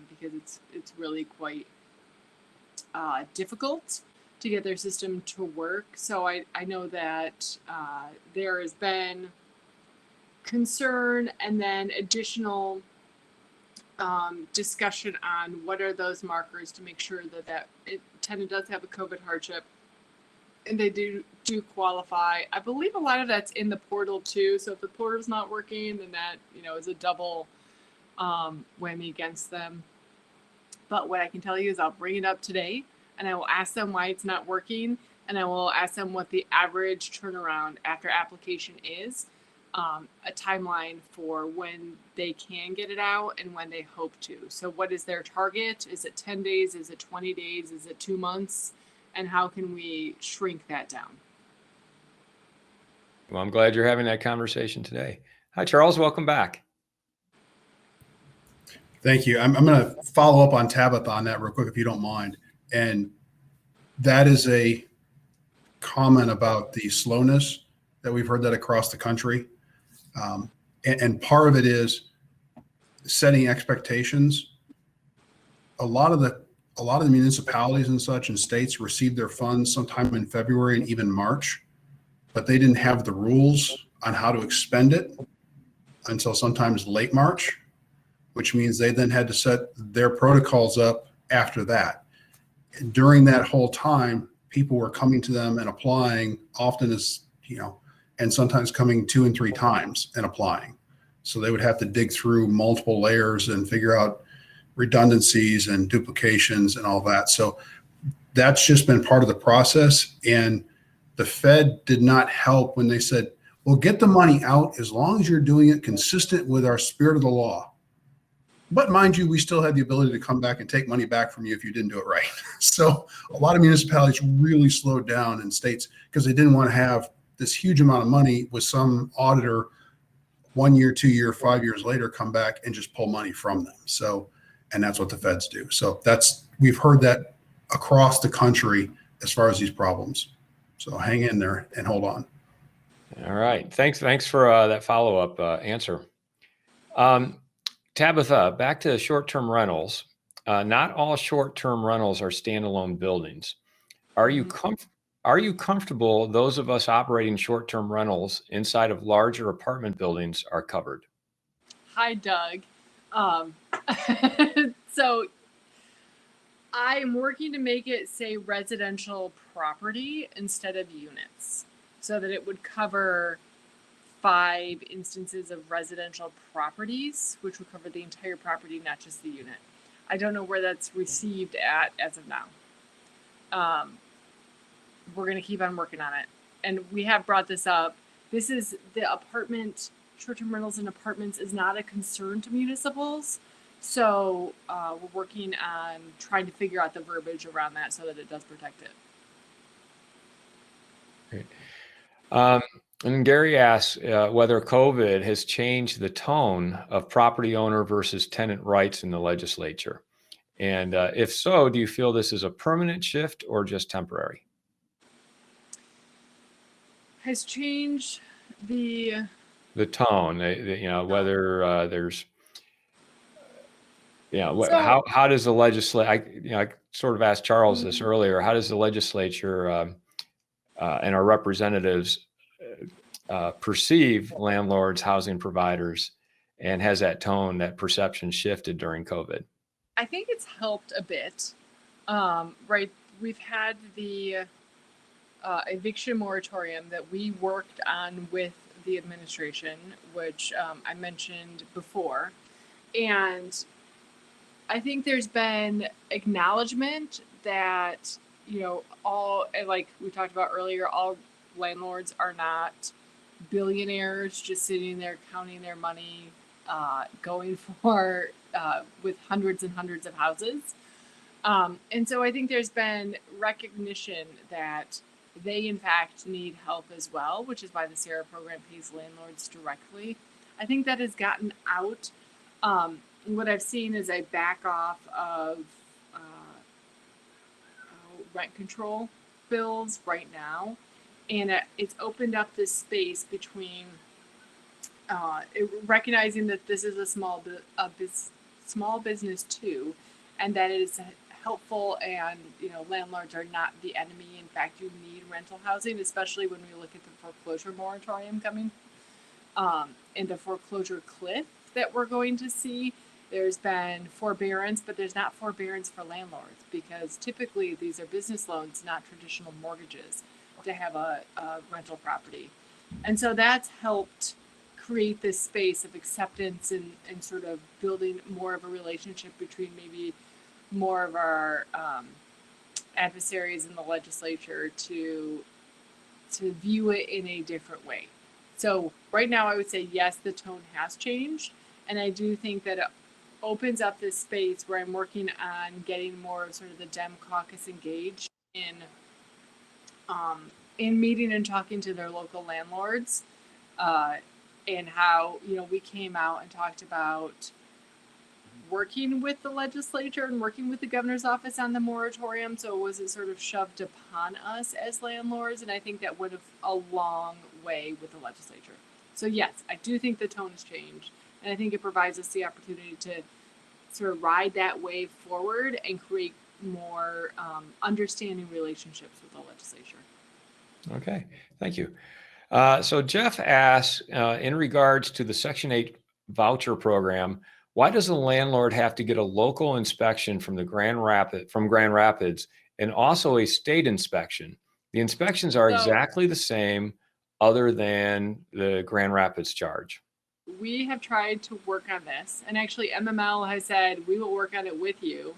because it's really quite difficult to get their system to work. So I know that there has been concern and then additional discussion on what are those markers to make sure that tenant does have a COVID hardship and they do qualify. I believe a lot of that's in the portal too. So if the portal's not working, then that, is a double whammy against them. But what I can tell you is I'll bring it up today and I will ask them why it's not working. And I will ask them what the average turnaround after application is, a timeline for when they can get it out and when they hope to. So what is their target? Is it 10 days? Is it 20 days? Is it 2 months? And how can we shrink that down? Well, I'm glad you're having that conversation today. Hi, Charles. Welcome back. Thank you. I'm going to follow up on Tabitha on that real quick, if you don't mind. And that is a comment about the slowness that we've heard that across the country. And part of it is setting expectations. A lot of the municipalities and such and states received their funds sometime in February and even March, but they didn't have the rules on how to expend it until sometimes late March, which means they then had to set their protocols up after that. During that whole time, people were coming to them and applying often as, and sometimes coming 2 and 3 times and applying. So they would have to dig through multiple layers and figure out redundancies and duplications and all that. So that's just been part of the process. And the Fed did not help when they said, well, get the money out as long as you're doing it consistent with our spirit of the law. But mind you, we still had the ability to come back and take money back from you if you didn't do it right. So a lot of municipalities really slowed down in states because they didn't want to have this huge amount of money with some auditor 1 year, 2 year, 5 years later come back and just pull money from them. So, and that's what the Feds do. So we've heard that across the country as far as these problems. So hang in there and hold on. All right. Thanks for that follow-up answer. Tabitha, back to short-term rentals. Not all short-term rentals are standalone buildings. Are you comfortable those of us operating short-term rentals inside of larger apartment buildings are covered? Hi, Doug. So I'm working to make it say residential property instead of units so that it would cover 5 instances of residential properties, which would cover the entire property, not just the unit. I don't know where that's received at as of now. We're going to keep on working on it. And we have brought this up. This is the apartment, short-term rentals and apartments is not a concern to municipals. So we're working on trying to figure out the verbiage around that so that it does protect it. Great. And Gary asks whether COVID has changed the tone of property owner versus tenant rights in the legislature. And if so, do you feel this is a permanent shift or just temporary? Has changed the tone, whether there's, how does the legislature, I sort of asked Charles this earlier, how does the legislature and our representatives perceive landlords, housing providers, and has that tone, that perception shifted during COVID? I think it's helped a bit, right? We've had the eviction moratorium that we worked on with the administration, which I mentioned before. And I think there's been acknowledgement that, all, like we talked about earlier, all landlords are not billionaires just sitting there counting their money, going for with hundreds and hundreds of houses. And so I think there's been recognition that they in fact need help as well, which is why the SARA program pays landlords directly. I think that has gotten out. What I've seen is a back off of rent control bills right now. And it's opened up this space between recognizing that this is a small business too, and that it is helpful, and landlords are not the enemy. In fact, you need rental housing, especially when we look at the foreclosure moratorium coming, and the foreclosure cliff that we're going to see. There's been forbearance, but there's not forbearance for landlords, because typically these are business loans, not traditional mortgages, to have a rental property. And so that's helped create this space of acceptance and sort of building more of a relationship between maybe more of our adversaries in the legislature to view it in a different way. So right now I would say, yes, the tone has changed. And I do think that it opens up this space where I'm working on getting more of sort of the Dem caucus engaged in meeting and talking to their local landlords, and how, we came out and talked about working with the legislature and working with the governor's office on the moratorium. So it wasn't sort of shoved upon us as landlords. And I think that went a long way with the legislature. So yes, I do think the tone has changed. And I think it provides us the opportunity to sort of ride that wave forward and create more understanding relationships with the legislature. Okay, thank you. So Jeff asks, in regards to the Section 8 voucher program, why does the landlord have to get a local inspection from Grand Rapids and also a state inspection? The inspections are exactly the same, other than the Grand Rapids charge. We have tried to work on this, and actually MML has said we will work on it with you.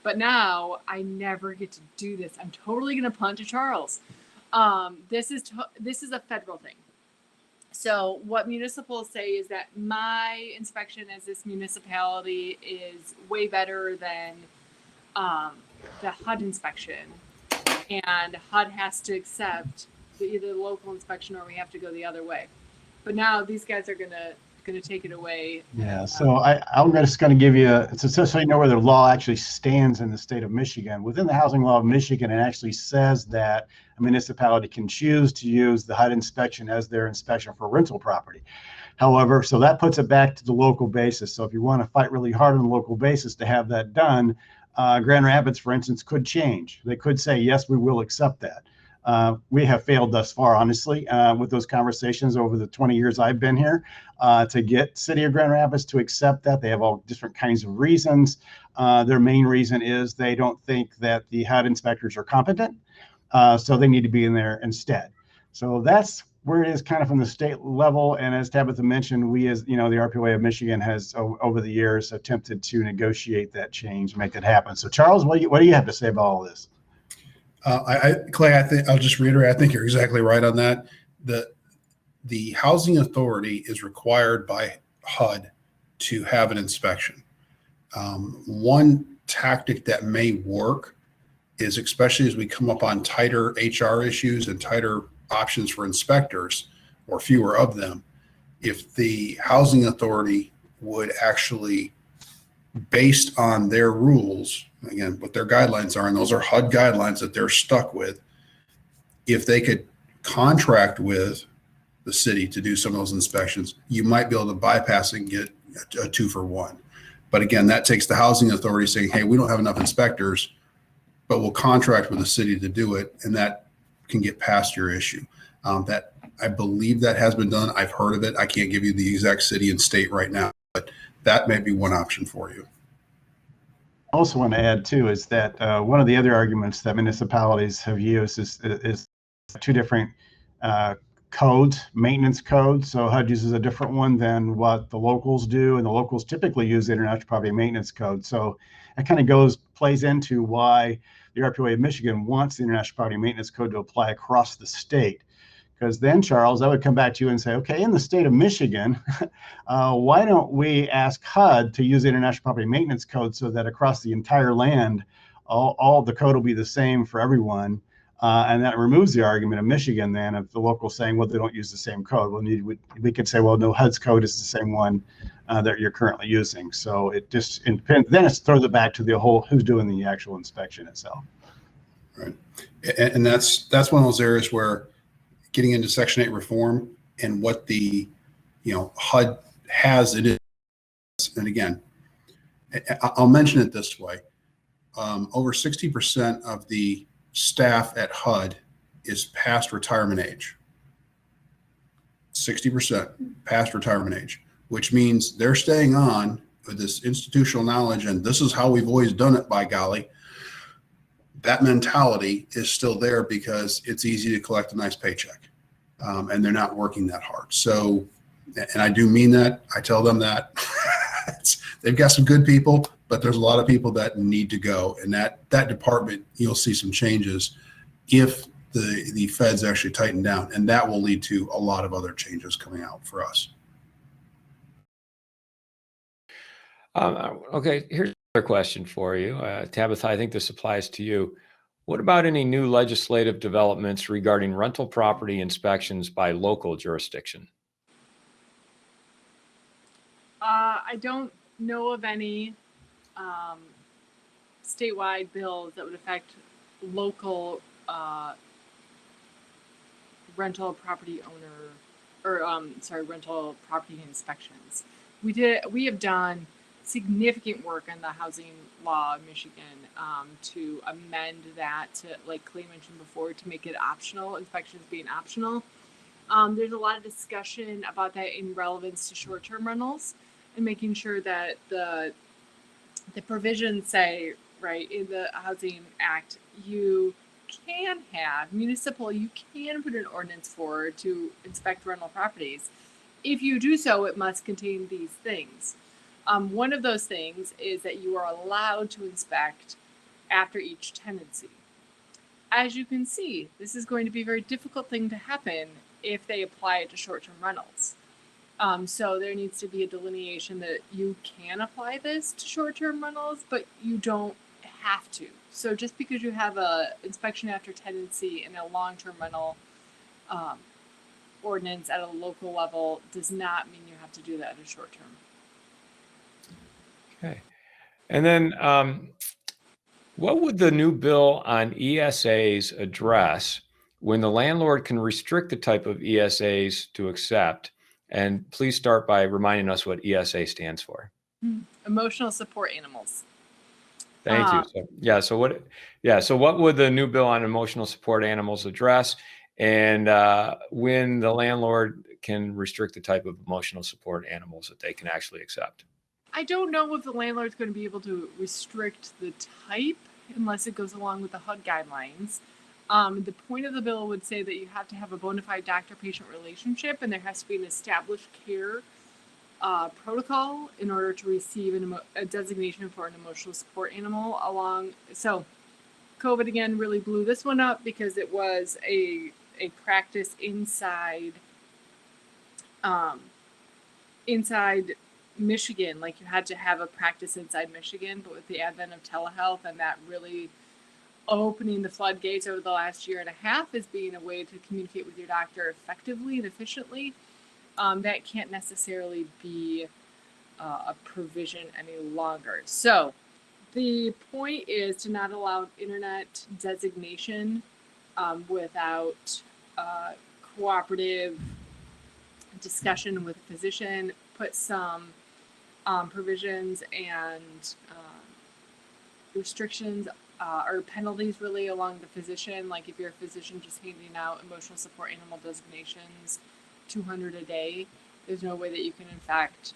But now I never get to do this. I'm totally going to punt to Charles. This is a federal thing. So what municipals say is that my inspection as this municipality is way better than the HUD inspection, and HUD has to accept either the local inspection or we have to go the other way. But now these guys are gonna take it away. Yeah, so I'm just going to give you, so you know where the law actually stands in the state of Michigan. Within the housing law of Michigan, it actually says that a municipality can choose to use the HUD inspection as their inspection for rental property. However, so that puts it back to the local basis. So if you want to fight really hard on the local basis to have that done, Grand Rapids, for instance, could change. They could say, yes, we will accept that. We have failed thus far, honestly, with those conversations over the 20 years I've been here, to get City of Grand Rapids to accept that. They have all different kinds of reasons. Their main reason is they don't think that the HUD inspectors are competent, so they need to be in there instead. So that's where it is kind of from the state level. And as Tabitha mentioned, we, as the RPOA of Michigan has over the years attempted to negotiate that change, make that happen. So Charles, what do you have to say about all this? Clay, I think I'll just reiterate. I think you're exactly right on that. The housing authority is required by HUD to have an inspection. One tactic that may work is, especially as we come up on tighter HR issues and tighter options for inspectors, or fewer of them, if the housing authority would actually, based on their rules, again, what their guidelines are, and those are HUD guidelines that they're stuck with, if they could contract with the city to do some of those inspections, you might be able to bypass it and get a 2-for-1. But again, that takes the housing authority saying, hey, we don't have enough inspectors, but we'll contract with the city to do it, and that can get past your issue. That I believe that has been done. I've heard of it. I can't give you the exact city and state right now, but that may be one option for you. I also want to add too is that one of the other arguments that municipalities have used is two different codes, maintenance codes. So HUD uses a different one than what the locals do, and the locals typically use the International Property Maintenance Code. So it kind of plays into why the RPOA of Michigan wants the International Property Maintenance Code to apply across the state. Because then, Charles, I would come back to you and say, okay, in the state of Michigan, why don't we ask HUD to use the International Property Maintenance Code so that across the entire land, all the code will be the same for everyone? And that removes the argument of Michigan then of the local saying, well, they don't use the same code. Well, we could say, well, no, HUD's code is the same one that you're currently using. So it just then it throws it back to the whole who's doing the actual inspection itself. Right, and that's one of those areas where getting into Section 8 reform and what the HUD has it is, and again, I'll mention it this way. over 60% of the staff at HUD is past retirement age. 60% past retirement age, which means they're staying on with this institutional knowledge, and this is how we've always done it, by golly. That mentality is still there because it's easy to collect a nice paycheck, and they're not working that hard. So, and I do mean that. I tell them that they've got some good people, but there's a lot of people that need to go, and that department, you'll see some changes if the feds actually tighten down, and that will lead to a lot of other changes coming out for us. Okay, here's another question for you. Tabitha, I think this applies to you. What about any new legislative developments regarding rental property inspections by local jurisdiction? I don't know of any statewide bills that would affect local rental property owner, or rental property inspections. We have done significant work on the housing law in Michigan to amend that to, like Clay mentioned before, to make it optional, inspections being optional. There's a lot of discussion about that in relevance to short-term rentals and making sure that the provisions say, right, in the Housing Act, you can have municipal, you can put an ordinance forward to inspect rental properties. If you do so, it must contain these things. One of those things is that you are allowed to inspect after each tenancy. As you can see, this is going to be a very difficult thing to happen if they apply it to short-term rentals. So there needs to be a delineation that you can apply this to short-term rentals, but you don't have to. So just because you have a inspection after tenancy in a long-term rental ordinance at a local level does not mean you have to do that at a short-term. Okay. And then what would the new bill on ESAs address when the landlord can restrict the type of ESAs to accept? And please start by reminding us what ESA stands for. Emotional support animals. Thank you. So what would the new bill on emotional support animals address, and when the landlord can restrict the type of emotional support animals that they can actually accept? I don't know if the landlord's going to be able to restrict the type unless it goes along with the HUD guidelines. The point of the bill would say that you have to have a bona fide doctor-patient relationship, and there has to be an established care protocol in order to receive a designation for an emotional support animal. So COVID again really blew this one up because it was a practice inside Michigan. Like, you had to have a practice inside Michigan, but with the advent of telehealth and that really opening the floodgates over the last year and a half as being a way to communicate with your doctor effectively and efficiently, that can't necessarily be a provision any longer. So the point is to not allow internet designation without cooperative discussion with a physician, put some provisions and restrictions or penalties really along the physician. Like, if you're a physician just handing out emotional support animal designations, 200 a day, there's no way that you can in fact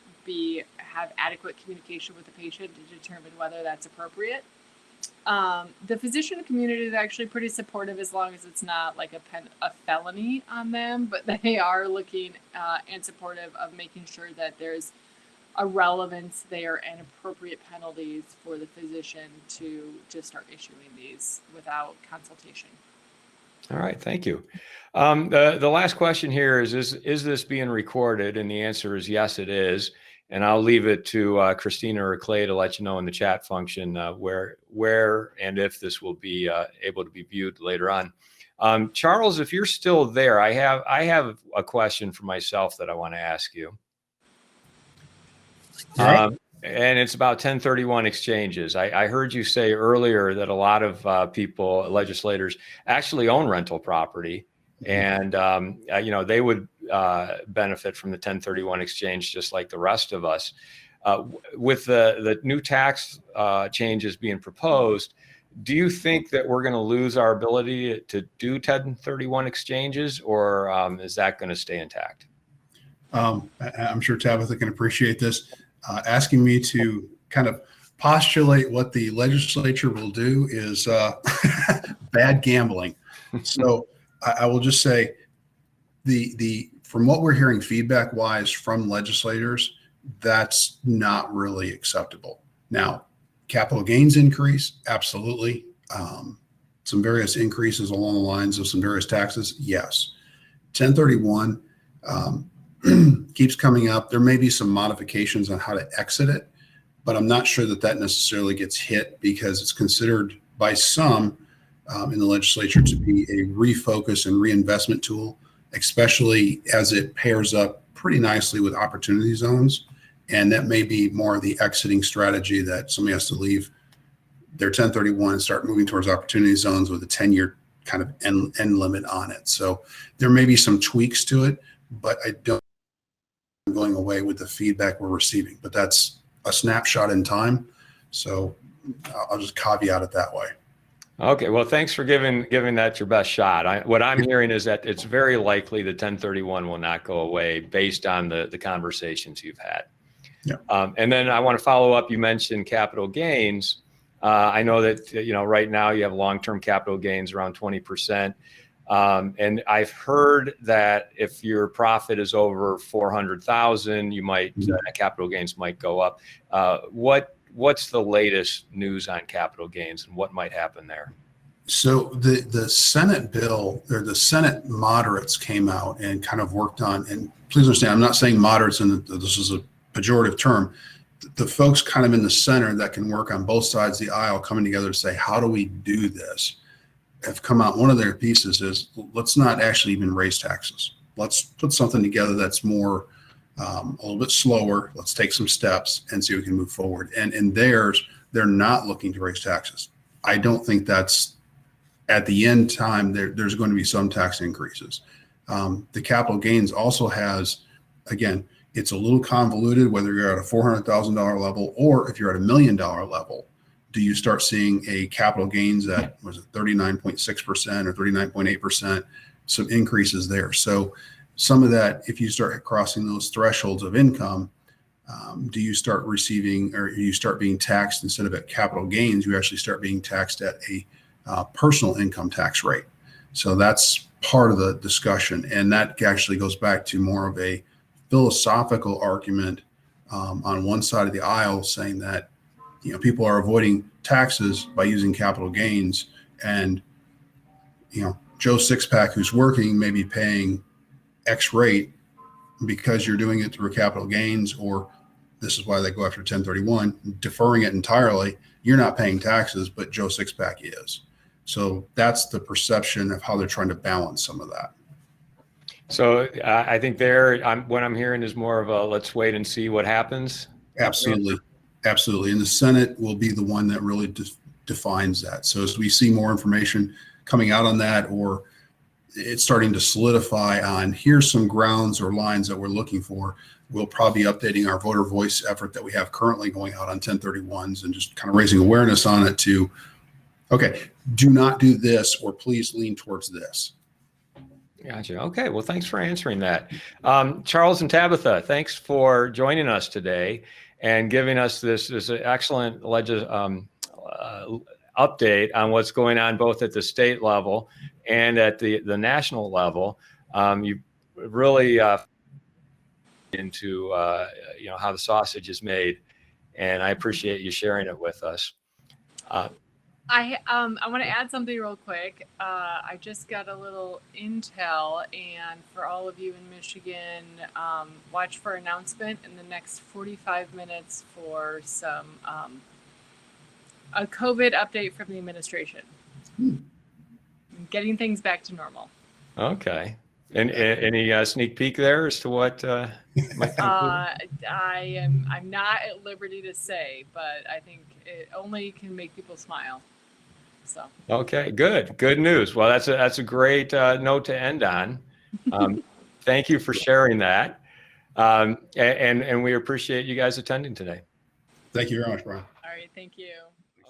have adequate communication with the patient to determine whether that's appropriate. The physician community is actually pretty supportive as long as it's not like a felony on them, but they are looking and supportive of making sure that there's a relevance there and appropriate penalties for the physician to just start issuing these without consultation. All right, thank you. The last question here is this being recorded? And the answer is yes, it is. And I'll leave it to Christina or Clay to let you know in the chat function where and if this will be able to be viewed later on. Charles, if you're still there, I have a question for myself that I want to ask you. Okay. And it's about 1031 exchanges. I heard you say earlier that a lot of people, legislators, actually own rental property, and they would benefit from the 1031 exchange just like the rest of us. With the new tax changes being proposed, do you think that we're going to lose our ability to do 1031 exchanges, or is that going to stay intact? I'm sure Tabitha can appreciate this. Asking me to kind of postulate what the legislature will do is bad gambling. So I will just say from what we're hearing feedback wise from legislators, that's not really acceptable. Now, capital gains increase, absolutely. Some various increases along the lines of some various taxes, yes. 1031 keeps coming up. There may be some modifications on how to exit it, but I'm not sure that necessarily gets hit because it's considered by some in the legislature to be a refocus and reinvestment tool, especially as it pairs up pretty nicely with opportunity zones. And that may be more of the exiting strategy that somebody has to leave their 1031 and start moving towards opportunity zones with a 10-year kind of end limit on it. So there may be some tweaks to it, but I don't going away with the feedback we're receiving, but that's a snapshot in time. So I'll just caveat it that way. Okay, well, thanks for giving that your best shot. What I'm hearing is that it's very likely the 1031 will not go away based on the conversations you've had. Yeah. And then I want to follow up. You mentioned capital gains. I know that right now you have long-term capital gains around 20%. And I've heard that if your profit is over 400,000, you might capital gains might go up. What's the latest news on capital gains and what might happen there? So the Senate bill, or the Senate moderates came out and kind of worked on, and please understand, I'm not saying moderates and this is a pejorative term. The folks kind of in the center that can work on both sides of the aisle coming together to say, how do we do this? Have come out. One of their pieces is, let's not actually even raise taxes. Let's put something together that's more a little bit slower. Let's take some steps and see if we can move forward. And in theirs, they're not looking to raise taxes. I don't think that's at the end time. There's going to be some tax increases. The capital gains also has, again, it's a little convoluted whether you're at a $400,000 level or if you're at $1 million level. Do you start seeing a capital gains at, was it 39.6% or 39.8%? Some increases there. So some of that, if you start crossing those thresholds of income, do you start receiving, or you start being taxed instead of at capital gains, you actually start being taxed at a personal income tax rate. So that's part of the discussion. And that actually goes back to more of a philosophical argument on one side of the aisle saying that, people are avoiding taxes by using capital gains, and, Joe Sixpack who's working may be paying X rate because you're doing it through capital gains, or this is why they go after 1031, deferring it entirely. You're not paying taxes, but Joe Sixpack is. So that's the perception of how they're trying to balance some of that. So I think what I'm hearing is more of a let's wait and see what happens. Absolutely. Absolutely. And the Senate will be the one that really defines that. So as we see more information coming out on that, or it's starting to solidify on here's some grounds or lines that we're looking for, we'll probably be updating our voter voice effort that we have currently going out on 1031s and just kind of raising awareness on it to, okay, do not do this, or please lean towards this. Gotcha. Okay. Well, thanks for answering that. Charles and Tabitha, thanks for joining us today and giving us this excellent update on what's going on both at the state level and at the national level. You really into how the sausage is made, and I appreciate you sharing it with us. I want to add something real quick. I just got a little intel, and for all of you in Michigan, watch for announcement in the next 45 minutes for some a COVID update from the administration. Getting things back to normal. Okay. And any sneak peek there as to what might I'm not at liberty to say, but I think it only can make people smile. So. Okay, good news. Well, that's a great note to end on. Thank you for sharing that. And we appreciate you guys attending today. Thank you very much, Brian. All right, thank you.